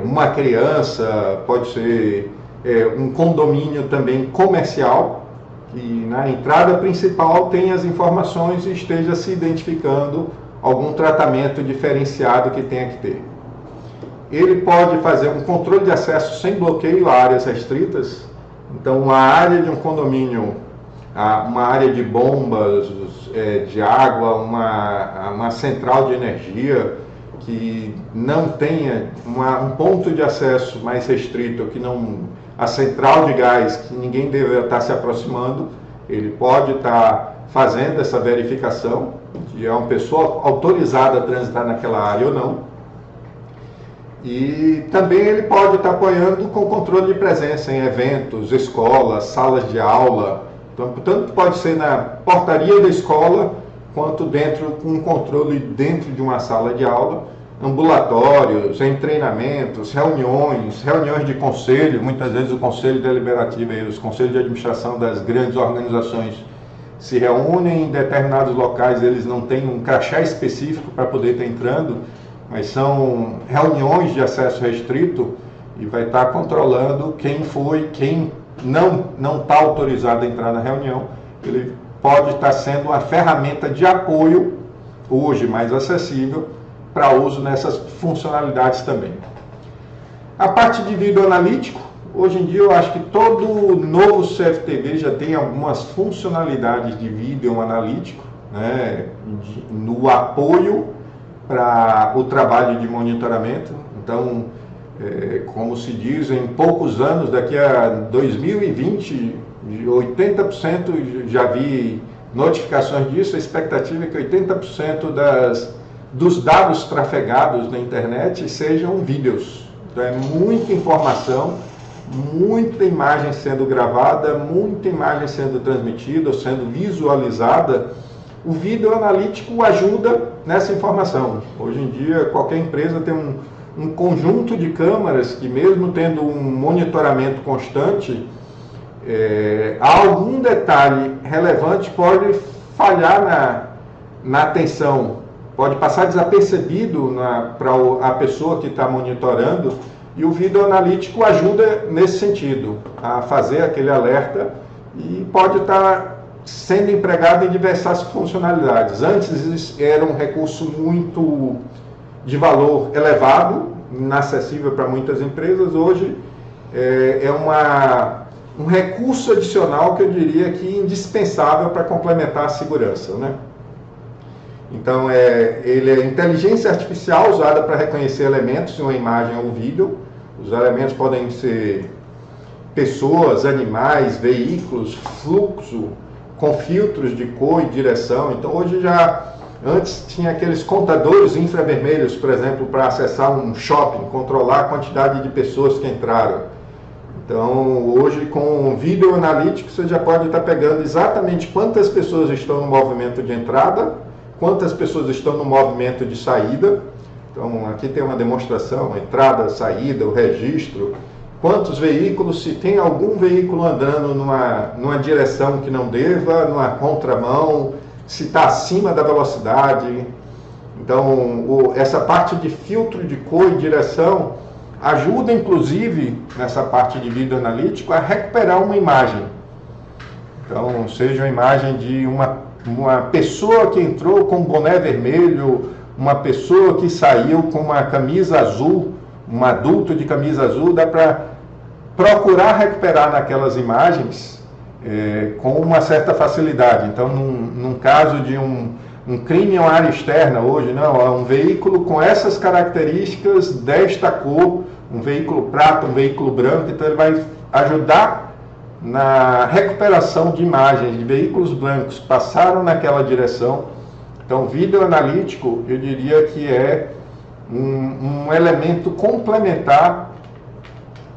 uma criança, pode ser um condomínio também comercial, que na entrada principal tem as informações e esteja se identificando algum tratamento diferenciado que tenha que ter. Ele pode fazer um controle de acesso sem bloqueio a áreas restritas. Então, uma área de um condomínio, uma área de bombas, de água, uma central de energia que não tenha um ponto de acesso mais restrito, que não, a central de gás, que ninguém deve estar se aproximando, ele pode estar fazendo essa verificação de é uma pessoa autorizada a transitar naquela área ou não. E também ele pode estar apoiando com controle de presença em eventos, escolas, salas de aula. Então, tanto pode ser na portaria da escola, quanto com um controle dentro de uma sala de aula, ambulatórios, em treinamentos, reuniões de conselho. Muitas vezes o conselho deliberativo e os conselhos de administração das grandes organizações se reúnem em determinados locais, eles não têm um crachá específico para poder estar entrando, mas são reuniões de acesso restrito e vai estar controlando quem não está autorizado a entrar na reunião. Ele pode estar sendo uma ferramenta de apoio, hoje mais acessível, para uso nessas funcionalidades também. A parte de vídeo analítico, hoje em dia eu acho que todo novo CFTV já tem algumas funcionalidades de vídeo analítico, né, no apoio para o trabalho de monitoramento. Então, como se diz, em poucos anos, daqui a 2020, 80%, já vi notificações disso, a expectativa é que 80% dos dados trafegados na internet sejam vídeos. Então é muita informação, muita imagem sendo gravada, muita imagem sendo transmitida, sendo visualizada. O vídeo analítico ajuda nessa informação. Hoje em dia, qualquer empresa tem um conjunto de câmeras que, mesmo tendo um monitoramento constante, algum detalhe relevante pode falhar na atenção, pode passar desapercebido para a pessoa que está monitorando, e o vídeo analítico ajuda nesse sentido, a fazer aquele alerta, e pode estar sendo empregado em diversas funcionalidades. Antes era um recurso muito de valor elevado, inacessível para muitas empresas. Hoje é um recurso adicional que eu diria que indispensável para complementar a segurança, né? Então, ele é inteligência artificial usada para reconhecer elementos em uma imagem ou vídeo. Os elementos podem ser pessoas, animais, veículos, fluxo, com filtros de cor e direção. Então, hoje antes tinha aqueles contadores infravermelhos, por exemplo, para acessar um shopping, controlar a quantidade de pessoas que entraram. Então, hoje com vídeo analítico, você já pode estar pegando exatamente quantas pessoas estão no movimento de entrada, quantas pessoas estão no movimento de saída. Então, aqui tem uma demonstração, entrada, saída, o registro. Quantos veículos, se tem algum veículo andando numa direção que não deva, numa contramão, se está acima da velocidade. Então, essa parte de filtro de cor e direção ajuda, inclusive, nessa parte de vídeo analítico, a recuperar uma imagem. Então, seja uma imagem de uma pessoa que entrou com um boné vermelho, uma pessoa que saiu com uma camisa azul, um adulto de camisa azul, dá para procurar recuperar naquelas imagens com uma certa facilidade. Então, num caso de um crime em uma área externa hoje, não, é um veículo com essas características desta cor, um veículo prata, um veículo branco, então ele vai ajudar na recuperação de imagens de veículos brancos que passaram naquela direção. Então, vídeo analítico, eu diria que é um elemento complementar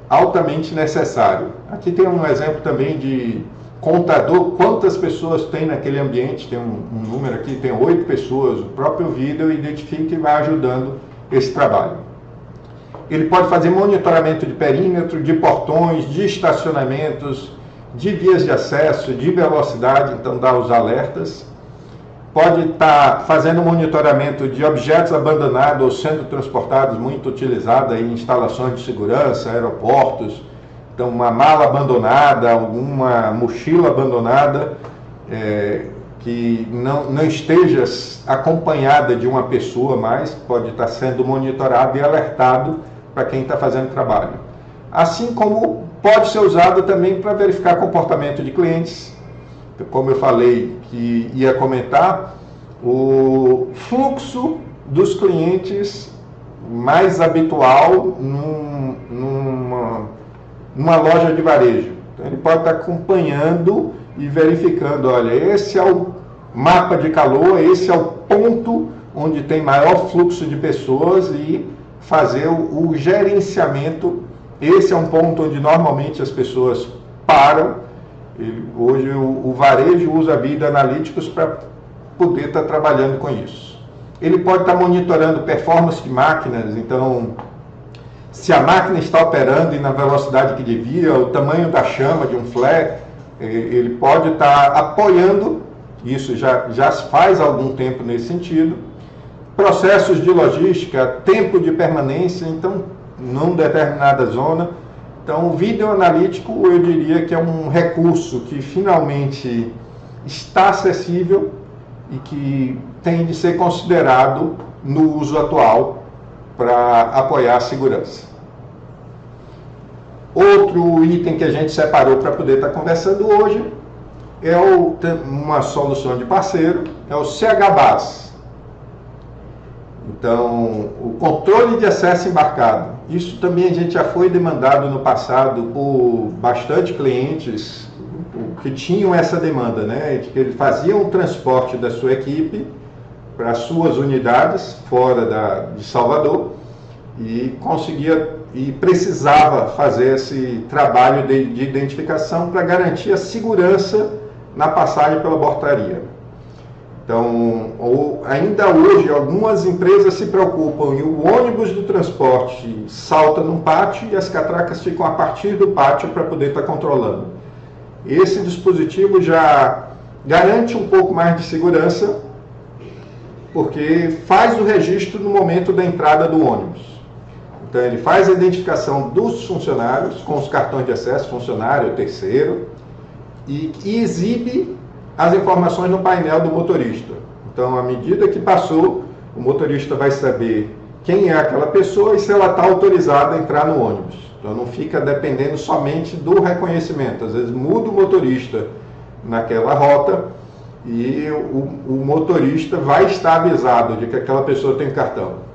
altamente necessário. Aqui tem um exemplo também de contador, quantas pessoas tem naquele ambiente, tem um número aqui, tem 8 pessoas, o próprio vídeo identifica e vai ajudando esse trabalho. Ele pode fazer monitoramento de perímetro, de portões, de estacionamentos, de vias de acesso, de velocidade, então dá os alertas. pode estar fazendo monitoramento de objetos abandonados ou sendo transportados, muito utilizado em instalações de segurança, aeroportos. Então, uma mala abandonada, alguma mochila abandonada, que não esteja acompanhada de uma pessoa mais, pode estar sendo monitorado e alertado para quem está fazendo trabalho. Assim como pode ser usado também para verificar comportamento de clientes. Como eu falei que ia comentar, o fluxo dos clientes mais habitual numa loja de varejo. Então, ele pode estar acompanhando e verificando, olha, esse é o mapa de calor, esse é o ponto onde tem maior fluxo de pessoas e fazer o gerenciamento. Esse é um ponto onde normalmente as pessoas param. Hoje o varejo usa Video Analytics para poder estar trabalhando com isso. Ele pode estar monitorando performance de máquinas, então se a máquina está operando e na velocidade que devia, o tamanho da chama de um flare, ele pode estar apoiando, isso já se faz há algum tempo nesse sentido. Processos de logística, tempo de permanência, então, numa determinada zona. Então, o vídeo analítico, eu diria que é um recurso que finalmente está acessível e que tem de ser considerado no uso atual para apoiar a segurança. Outro item que a gente separou para poder estar conversando hoje é uma solução de parceiro, é o CHBAS. Então, o controle de acesso embarcado. Isso também a gente já foi demandado no passado por bastante clientes que tinham essa demanda, né? De que eles faziam o transporte da sua equipe para suas unidades fora de Salvador e precisava fazer esse trabalho de identificação para garantir a segurança na passagem pela portaria. Então, ainda hoje, algumas empresas se preocupam e o ônibus do transporte salta num pátio e as catracas ficam a partir do pátio para poder estar controlando. Esse dispositivo já garante um pouco mais de segurança, porque faz o registro no momento da entrada do ônibus. Então, ele faz a identificação dos funcionários com os cartões de acesso, funcionário, terceiro, e exibe as informações no painel do motorista. Então, à medida que passou, o motorista vai saber quem é aquela pessoa e se ela está autorizada a entrar no ônibus. Então, não fica dependendo somente do reconhecimento. Às vezes, muda o motorista naquela rota e o motorista vai estar avisado de que aquela pessoa tem cartão.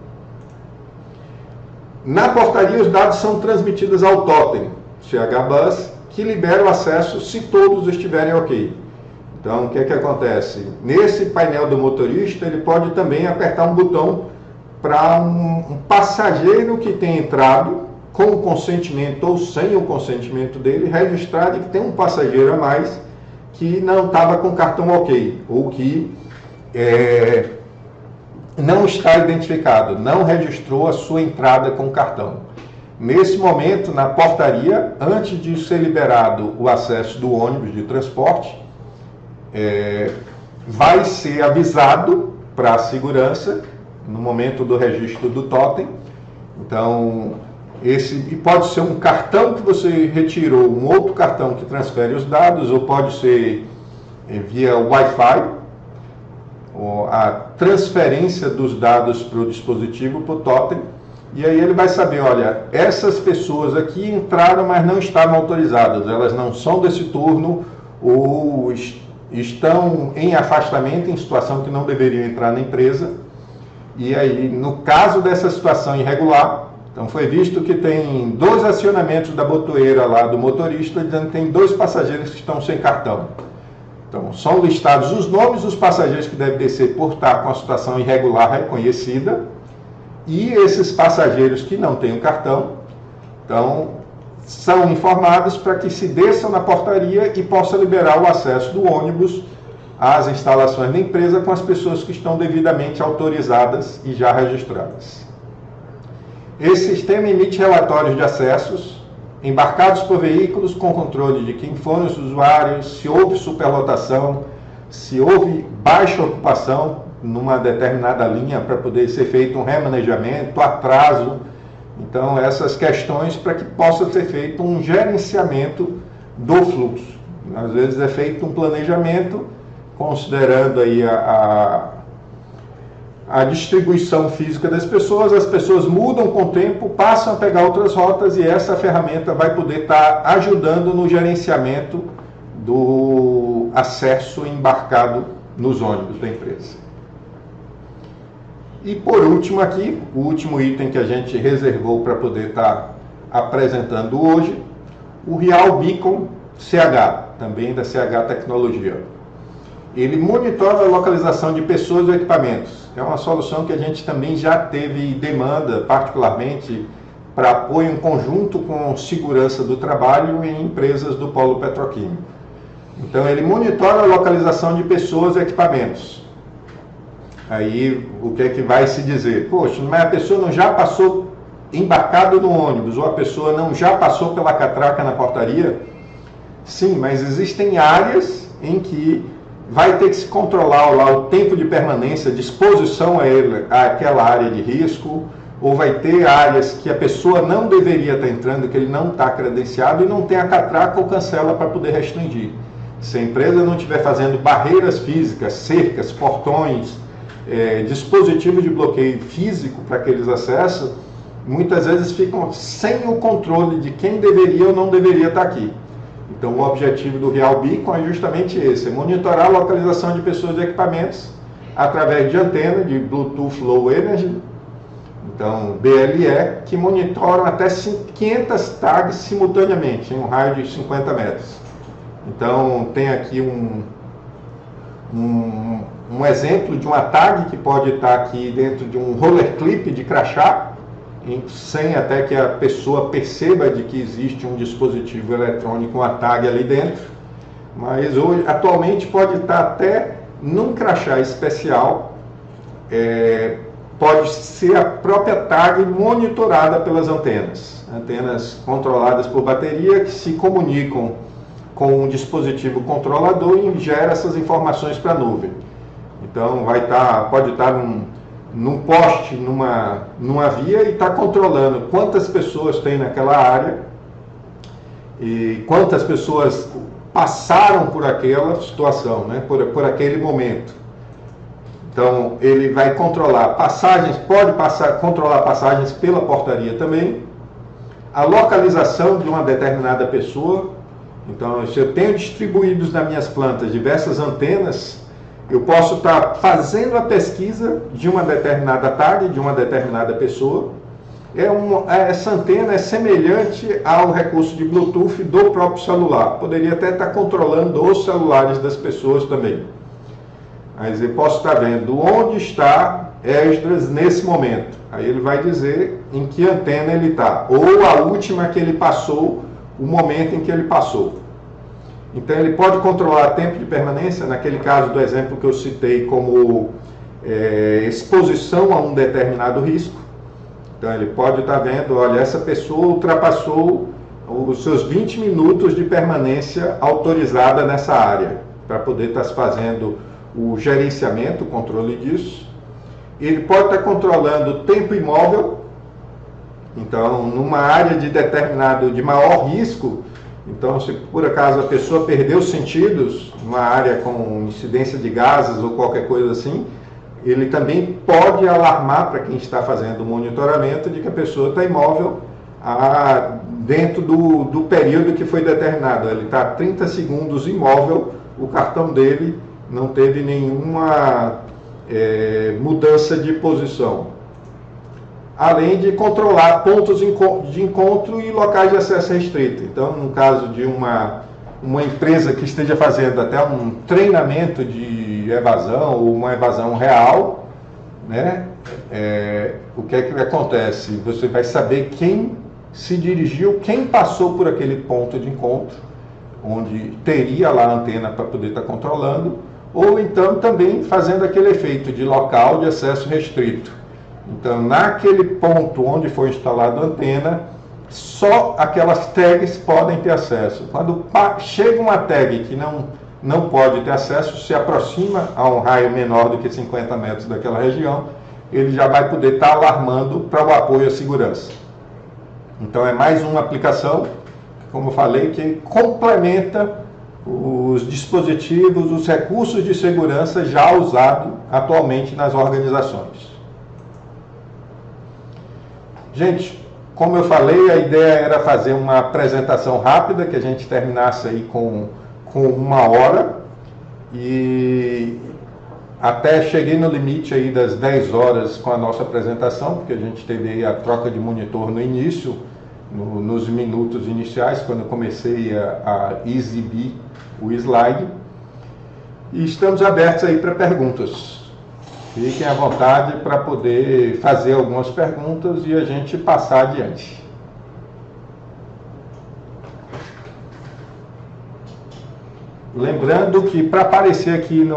Na portaria, os dados são transmitidos ao totem, CHBAS, que libera o acesso se todos estiverem ok. Então, o que acontece? Nesse painel do motorista, ele pode também apertar um botão para um passageiro que tem entrado com o consentimento ou sem o consentimento dele, registrar de que tem um passageiro a mais que não estava com cartão ok, ou que não está identificado, não registrou a sua entrada com cartão. Nesse momento, na portaria, antes de ser liberado o acesso do ônibus de transporte, vai ser avisado para a segurança no momento do registro do totem. Então, e pode ser um cartão que você retirou, um outro cartão que transfere os dados, ou pode ser via Wi-Fi, ou a transferência dos dados para o dispositivo, para o totem. E aí ele vai saber, olha, essas pessoas aqui entraram, mas não estavam autorizadas, elas não são desse turno ou estão em afastamento, em situação que não deveriam entrar na empresa. E aí, no caso dessa situação irregular, então foi visto que tem 2 acionamentos da botoeira lá do motorista, dizendo que tem 2 passageiros que estão sem cartão. Então, são listados os nomes dos passageiros que devem descer por estar com a situação irregular reconhecida, e esses passageiros que não têm o cartão, então, são informados para que se desçam na portaria e possa liberar o acesso do ônibus às instalações da empresa com as pessoas que estão devidamente autorizadas e já registradas. Esse sistema emite relatórios de acessos embarcados por veículos com controle de quem foram os usuários, se houve superlotação, se houve baixa ocupação numa determinada linha para poder ser feito um remanejamento, atraso. Então, essas questões para que possa ser feito um gerenciamento do fluxo. Às vezes é feito um planejamento, considerando aí a distribuição física das pessoas, as pessoas mudam com o tempo, passam a pegar outras rotas e essa ferramenta vai poder estar ajudando no gerenciamento do acesso embarcado nos ônibus da empresa. E por último aqui, o último item que a gente reservou para poder estar apresentando hoje, o Real Beacon CH, também da CH Tecnologia. Ele monitora a localização de pessoas e equipamentos. É uma solução que a gente também já teve demanda, particularmente para apoio em conjunto com segurança do trabalho em empresas do polo petroquímico. Então, ele monitora a localização de pessoas e equipamentos. Aí, o que é que vai se dizer? Poxa, mas a pessoa não já passou embarcado no ônibus, ou a pessoa não já passou pela catraca na portaria? Sim, mas existem áreas em que vai ter que se controlar lá o tempo de permanência, de exposição àquela área de risco, ou vai ter áreas que a pessoa não deveria estar entrando, que ele não está credenciado e não tem a catraca ou cancela para poder restringir. Se a empresa não estiver fazendo barreiras físicas, cercas, portões, dispositivos de bloqueio físico para aqueles acessos, muitas vezes ficam sem o controle de quem deveria ou não deveria estar aqui. Então, o objetivo do Real Beacon é justamente esse, é monitorar a localização de pessoas e equipamentos através de antena de Bluetooth Low Energy, então BLE, que monitoram até 500 tags simultaneamente, em um raio de 50 metros. Então, tem aqui um exemplo de uma tag que pode estar aqui dentro de um roller clip de crachá, sem até que a pessoa perceba de que existe um dispositivo eletrônico, uma tag ali dentro, mas hoje, atualmente pode estar até num crachá especial, pode ser a própria tag monitorada pelas antenas controladas por bateria que se comunicam com um dispositivo controlador e gera essas informações para a nuvem. Então pode estar num poste, numa via e está controlando quantas pessoas tem naquela área e quantas pessoas passaram por aquela situação, né, por aquele momento. Então, ele vai controlar passagens, controlar passagens pela portaria também, a localização de uma determinada pessoa. Então, se eu tenho distribuídos nas minhas plantas diversas antenas, eu posso estar fazendo a pesquisa de uma determinada tag, de uma determinada pessoa. Essa antena é semelhante ao recurso de Bluetooth do próprio celular. Poderia até estar controlando os celulares das pessoas também. Mas eu posso estar vendo onde está Esdras nesse momento. Aí ele vai dizer em que antena ele está. Ou a última que ele passou, o momento em que ele passou. Então, ele pode controlar tempo de permanência, naquele caso do exemplo que eu citei como exposição a um determinado risco. Então, ele pode estar vendo, olha, essa pessoa ultrapassou os seus 20 minutos de permanência autorizada nessa área, para poder estar fazendo o gerenciamento, o controle disso. Ele pode estar controlando o tempo imóvel. Então, numa área de maior risco, então, se por acaso a pessoa perdeu os sentidos, numa área com incidência de gases ou qualquer coisa assim, ele também pode alarmar para quem está fazendo o monitoramento de que a pessoa está imóvel dentro do período que foi determinado. Ele está 30 segundos imóvel, o cartão dele não teve nenhuma mudança de posição. Além de controlar pontos de encontro e locais de acesso restrito. Então, no caso de uma empresa que esteja fazendo até um treinamento de evasão ou uma evasão real, né, o que é que acontece? Você vai saber quem se dirigiu, quem passou por aquele ponto de encontro, onde teria lá a antena para poder estar controlando, ou então também fazendo aquele efeito de local de acesso restrito. Então, naquele ponto onde foi instalada a antena, só aquelas tags podem ter acesso. Quando chega uma tag que não pode ter acesso, se aproxima a um raio menor do que 50 metros daquela região, ele já vai poder estar alarmando para o apoio à segurança. Então é mais uma aplicação, como eu falei, que complementa os dispositivos, os recursos de segurança já usados atualmente nas organizações. Gente, como eu falei, a ideia era fazer uma apresentação rápida, que a gente terminasse aí com 1 hora, e até cheguei no limite aí das 10 horas com a nossa apresentação, porque a gente teve aí a troca de monitor no início, nos minutos iniciais, quando eu comecei a exibir o slide. E estamos abertos aí para perguntas. Fiquem à vontade para poder fazer algumas perguntas e a gente passar adiante. Lembrando que para aparecer aqui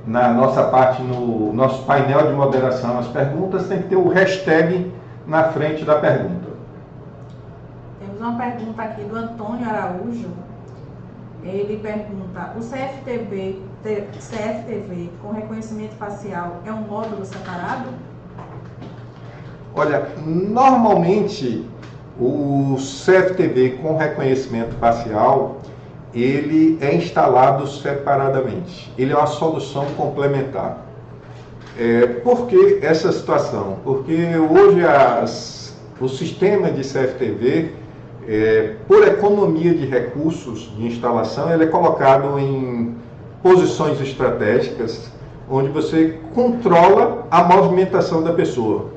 na nossa parte, no nosso painel de moderação, as perguntas, tem que ter o hashtag na frente da pergunta. Temos uma pergunta aqui do Antônio Araújo. Ele pergunta: o CFTV com reconhecimento facial é um módulo separado? Olha, normalmente o CFTV com reconhecimento facial, ele é instalado separadamente. Ele é uma solução complementar. Por que essa situação? Porque hoje o sistema de CFTV, por economia de recursos de instalação, ele é colocado em posições estratégicas, onde você controla a movimentação da pessoa.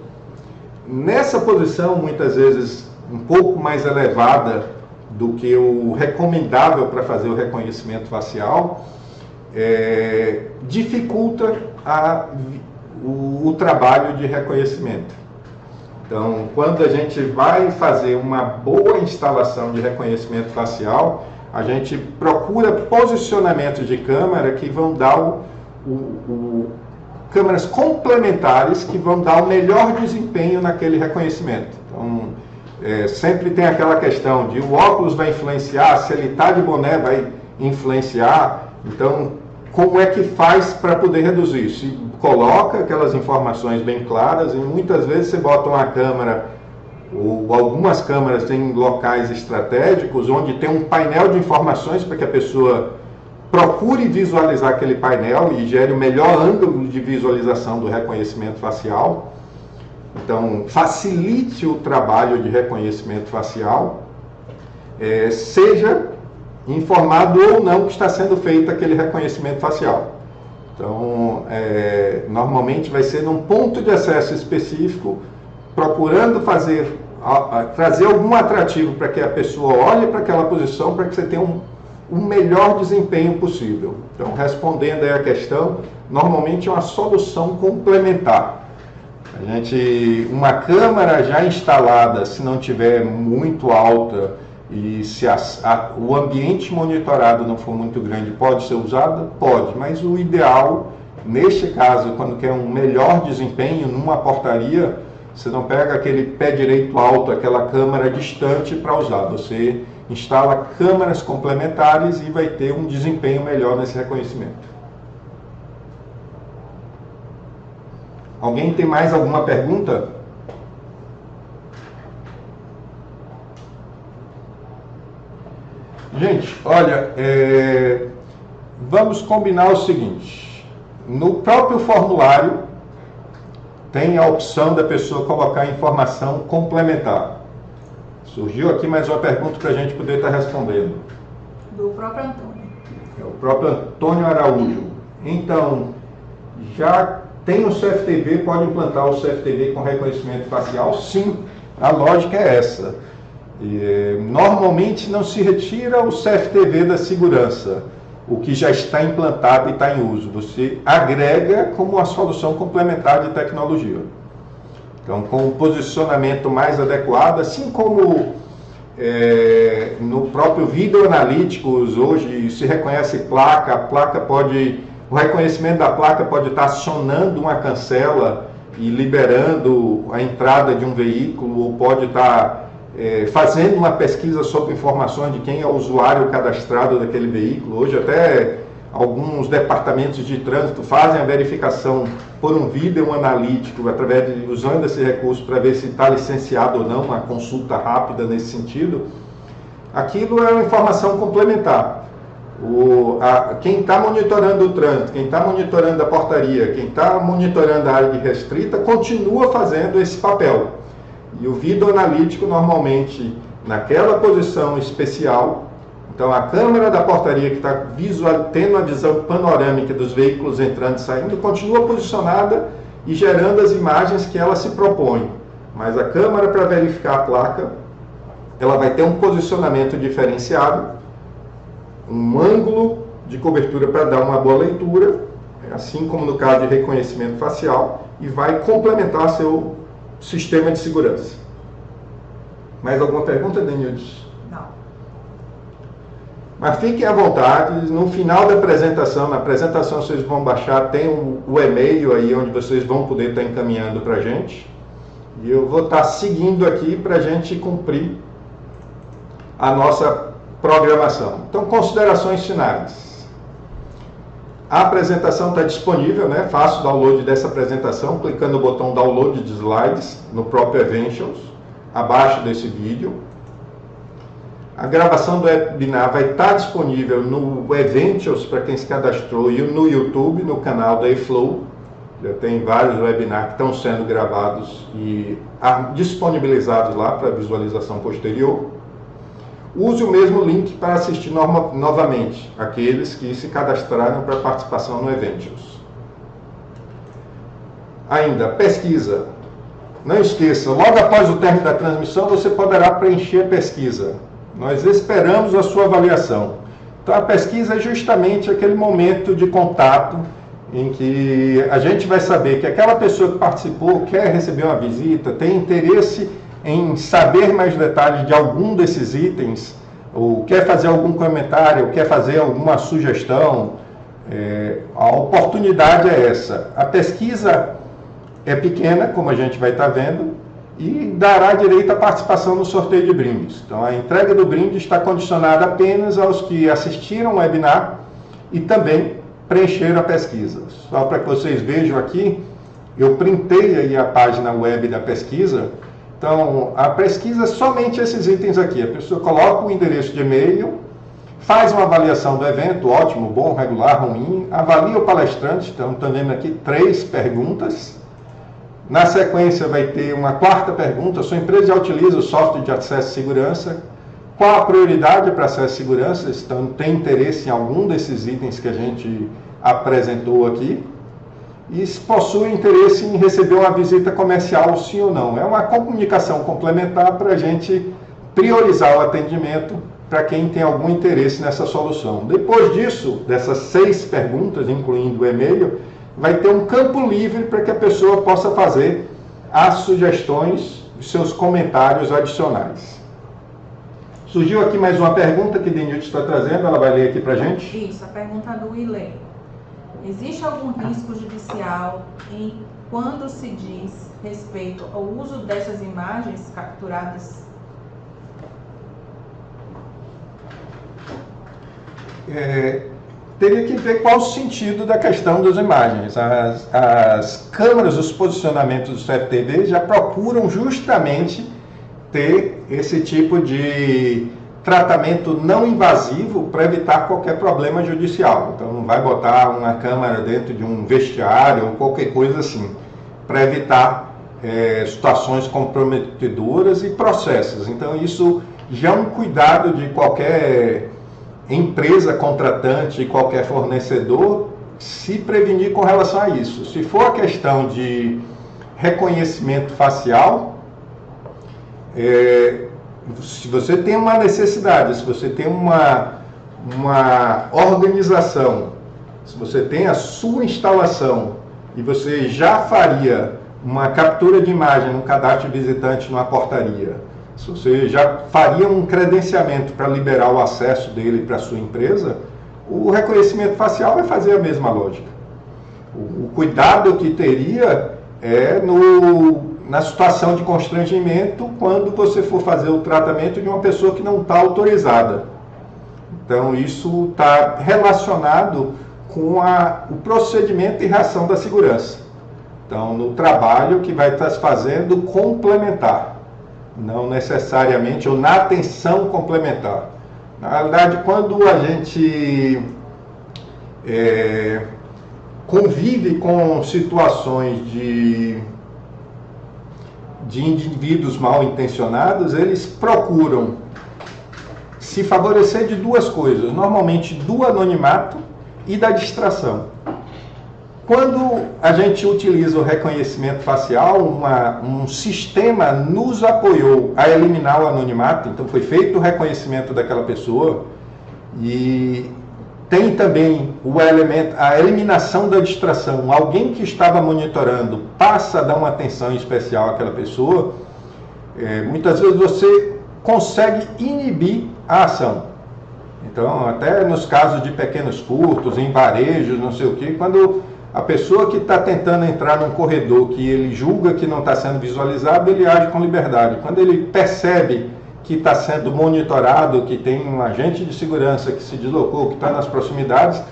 Nessa posição, muitas vezes um pouco mais elevada do que o recomendável para fazer o reconhecimento facial, dificulta o trabalho de reconhecimento. Então, quando a gente vai fazer uma boa instalação de reconhecimento facial, a gente procura posicionamentos de câmera que vão dar câmeras complementares que vão dar o melhor desempenho naquele reconhecimento. Então, sempre tem aquela questão de o óculos vai influenciar, se ele está de boné vai influenciar. Então, como é que faz para poder reduzir? Se coloca aquelas informações bem claras, e muitas vezes você bota uma câmera, ou algumas câmeras em locais estratégicos, onde tem um painel de informações para que a pessoa procure visualizar aquele painel e gere o melhor ângulo de visualização do reconhecimento facial. Então, facilite o trabalho de reconhecimento facial, seja informado ou não que está sendo feito aquele reconhecimento facial. Então, normalmente vai ser num ponto de acesso específico, procurando trazer algum atrativo para que a pessoa olhe para aquela posição, para que você tenha um melhor desempenho possível. Então, respondendo aí a questão, normalmente é uma solução complementar. Uma câmera já instalada, se não tiver muito alta e se o ambiente monitorado não for muito grande, pode ser usada? Pode, mas o ideal, neste caso, quando quer um melhor desempenho numa portaria, você não pega aquele pé direito alto, aquela câmera distante para usar. Você instala câmeras complementares e vai ter um desempenho melhor nesse reconhecimento. Alguém tem mais alguma pergunta? Gente, olha, vamos combinar o seguinte. No próprio formulário tem a opção da pessoa colocar informação complementar. Surgiu aqui mais uma pergunta para a gente poder estar respondendo. Do próprio Antônio. É o próprio Antônio Araújo. Então, já tem o CFTV, pode implantar o CFTV com reconhecimento facial? Sim, a lógica é essa. Normalmente não se retira o CFTV da segurança, o que já está implantado e está em uso. Você agrega como uma solução complementar de tecnologia. Então, com o posicionamento mais adequado, assim como no próprio Video Analytics, hoje se reconhece placa, o reconhecimento da placa pode estar acionando uma cancela e liberando a entrada de um veículo, ou pode estar fazendo uma pesquisa sobre informações de quem é o usuário cadastrado daquele veículo. Hoje até alguns departamentos de trânsito fazem a verificação por um vídeo analítico, usando esse recurso para ver se está licenciado ou não, uma consulta rápida nesse sentido. Aquilo é uma informação complementar. Quem está monitorando o trânsito, quem está monitorando a portaria, quem está monitorando a área de restrita, continua fazendo esse papel. E o vídeo analítico, normalmente, naquela posição especial, então a câmera da portaria que está tendo a visão panorâmica dos veículos entrando e saindo, continua posicionada e gerando as imagens que ela se propõe. Mas a câmera, para verificar a placa, ela vai ter um posicionamento diferenciado, um ângulo de cobertura para dar uma boa leitura, assim como no caso de reconhecimento facial, e vai complementar seu sistema de segurança. Mais alguma pergunta, Denildes? Não. Mas fiquem à vontade, no final da apresentação, na apresentação vocês vão baixar, tem o e-mail aí onde vocês vão poder estar encaminhando para a gente, e eu vou estar seguindo aqui para a gente cumprir a nossa programação. Então, considerações finais. A apresentação está disponível, né? Faça o download dessa apresentação, clicando no botão Download de Slides, no próprio Eventials, abaixo desse vídeo. A gravação do webinar vai estar disponível no Eventials, para quem se cadastrou, e no YouTube, no canal da eFlow. Já tem vários webinars que estão sendo gravados e disponibilizados lá para visualização posterior. Use o mesmo link para assistir novamente aqueles que se cadastraram para participação no Eventials. Ainda, pesquisa. Não esqueça, logo após o término da transmissão, você poderá preencher a pesquisa. Nós esperamos a sua avaliação. Então, a pesquisa é justamente aquele momento de contato em que a gente vai saber que aquela pessoa que participou quer receber uma visita, tem interesse em saber mais detalhes de algum desses itens, ou quer fazer algum comentário, ou quer fazer alguma sugestão. A oportunidade é essa. A pesquisa é pequena, como a gente vai estar vendo, e dará direito à participação no sorteio de brindes. Então, a entrega do brinde está condicionada apenas aos que assistiram ao webinar e também preencheram a pesquisa. Só para que vocês vejam aqui, eu printei aí a página web da pesquisa. Então, a pesquisa é somente esses itens aqui. A pessoa coloca o endereço de e-mail, faz uma avaliação do evento, ótimo, bom, regular, ruim, avalia o palestrante. Então, estão vendo aqui 3 perguntas. Na sequência, vai ter uma 4ª pergunta. Sua empresa já utiliza o software de acesso e segurança? Qual a prioridade para acesso e segurança? Então, tem interesse em algum desses itens que a gente apresentou aqui? E se possui interesse em receber uma visita comercial, sim ou não. É uma comunicação complementar para a gente priorizar o atendimento para quem tem algum interesse nessa solução. Depois disso, dessas 6 perguntas, incluindo o e-mail, vai ter um campo livre para que a pessoa possa fazer as sugestões, os seus comentários adicionais. Surgiu aqui mais uma pergunta que Denilde está trazendo, ela vai ler aqui para a gente. Isso, a pergunta do Willen. Existe algum risco judicial em quando se diz respeito ao uso dessas imagens capturadas? Teria que ver qual o sentido da questão das imagens. As câmeras, os posicionamentos do CFTV já procuram justamente ter esse tipo de tratamento não invasivo para evitar qualquer problema judicial. Então, não vai botar uma câmera dentro de um vestiário ou qualquer coisa assim, para evitar situações comprometedoras e processos. Então, isso já é um cuidado de qualquer empresa contratante e qualquer fornecedor se prevenir com relação a isso. Se for a questão de reconhecimento facial, se você tem uma necessidade, se você tem uma organização, se você tem a sua instalação e você já faria uma captura de imagem no cadastro de visitante numa portaria, se você já faria um credenciamento para liberar o acesso dele para a sua empresa, o reconhecimento facial vai fazer a mesma lógica. O cuidado que teria é na situação de constrangimento quando você for fazer o tratamento de uma pessoa que não está autorizada. Então, isso está relacionado com o procedimento e reação da segurança. Então, no trabalho que vai estar se fazendo complementar, não necessariamente, ou na atenção complementar. Na realidade, quando a gente convive com situações de indivíduos mal intencionados, eles procuram se favorecer de duas coisas, normalmente do anonimato e da distração. Quando a gente utiliza o reconhecimento facial, um sistema nos apoiou a eliminar o anonimato, então foi feito o reconhecimento daquela pessoa e tem também a eliminação da distração. Alguém que estava monitorando passa a dar uma atenção especial àquela pessoa, muitas vezes você consegue inibir a ação. Então, até nos casos de pequenos furtos, em varejos, não sei o que, quando a pessoa que está tentando entrar num corredor que ele julga que não está sendo visualizado, ele age com liberdade. Quando ele percebe que está sendo monitorado, que tem um agente de segurança que se deslocou, que está nas proximidades,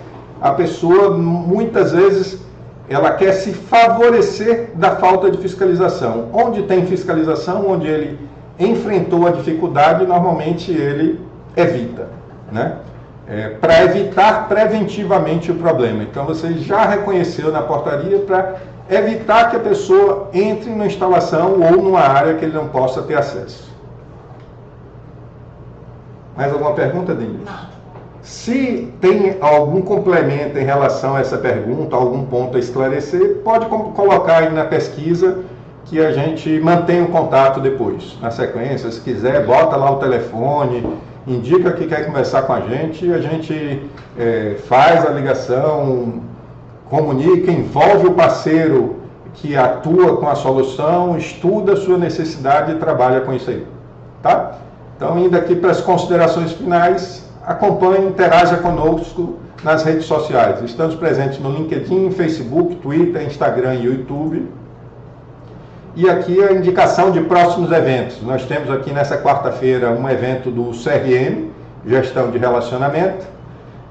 a pessoa, muitas vezes, ela quer se favorecer da falta de fiscalização. Onde tem fiscalização, onde ele enfrentou a dificuldade, normalmente ele evita, né? Para evitar preventivamente o problema. Então, você já reconheceu na portaria para evitar que a pessoa entre na instalação ou numa área que ele não possa ter acesso. Mais alguma pergunta, Denise? Não. Se tem algum complemento em relação a essa pergunta, algum ponto a esclarecer, pode colocar aí na pesquisa que a gente mantém o contato depois. Na sequência, se quiser, bota lá o telefone, indica que quer conversar com a gente faz a ligação, comunica, envolve o parceiro que atua com a solução, estuda a sua necessidade e trabalha com isso aí. Tá? Então, indo aqui para as considerações finais, acompanhe, interaja conosco nas redes sociais. Estamos presentes no LinkedIn, Facebook, Twitter, Instagram e YouTube. E aqui a indicação de próximos eventos. Nós temos aqui nessa quarta-feira um evento do CRM, Gestão de Relacionamento,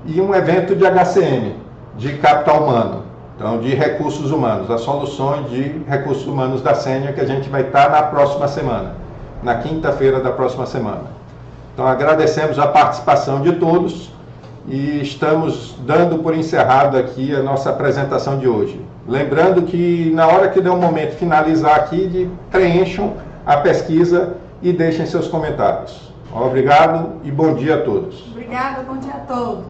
e um evento de HCM, de Capital Humano, então de Recursos Humanos, as soluções de Recursos Humanos da Sênior, que a gente vai estar na próxima semana, na quinta-feira da próxima semana. Então agradecemos a participação de todos e estamos dando por encerrado aqui a nossa apresentação de hoje. Lembrando que na hora que der um momento finalizar aqui, preencham a pesquisa e deixem seus comentários. Obrigado e bom dia a todos. Obrigada, bom dia a todos.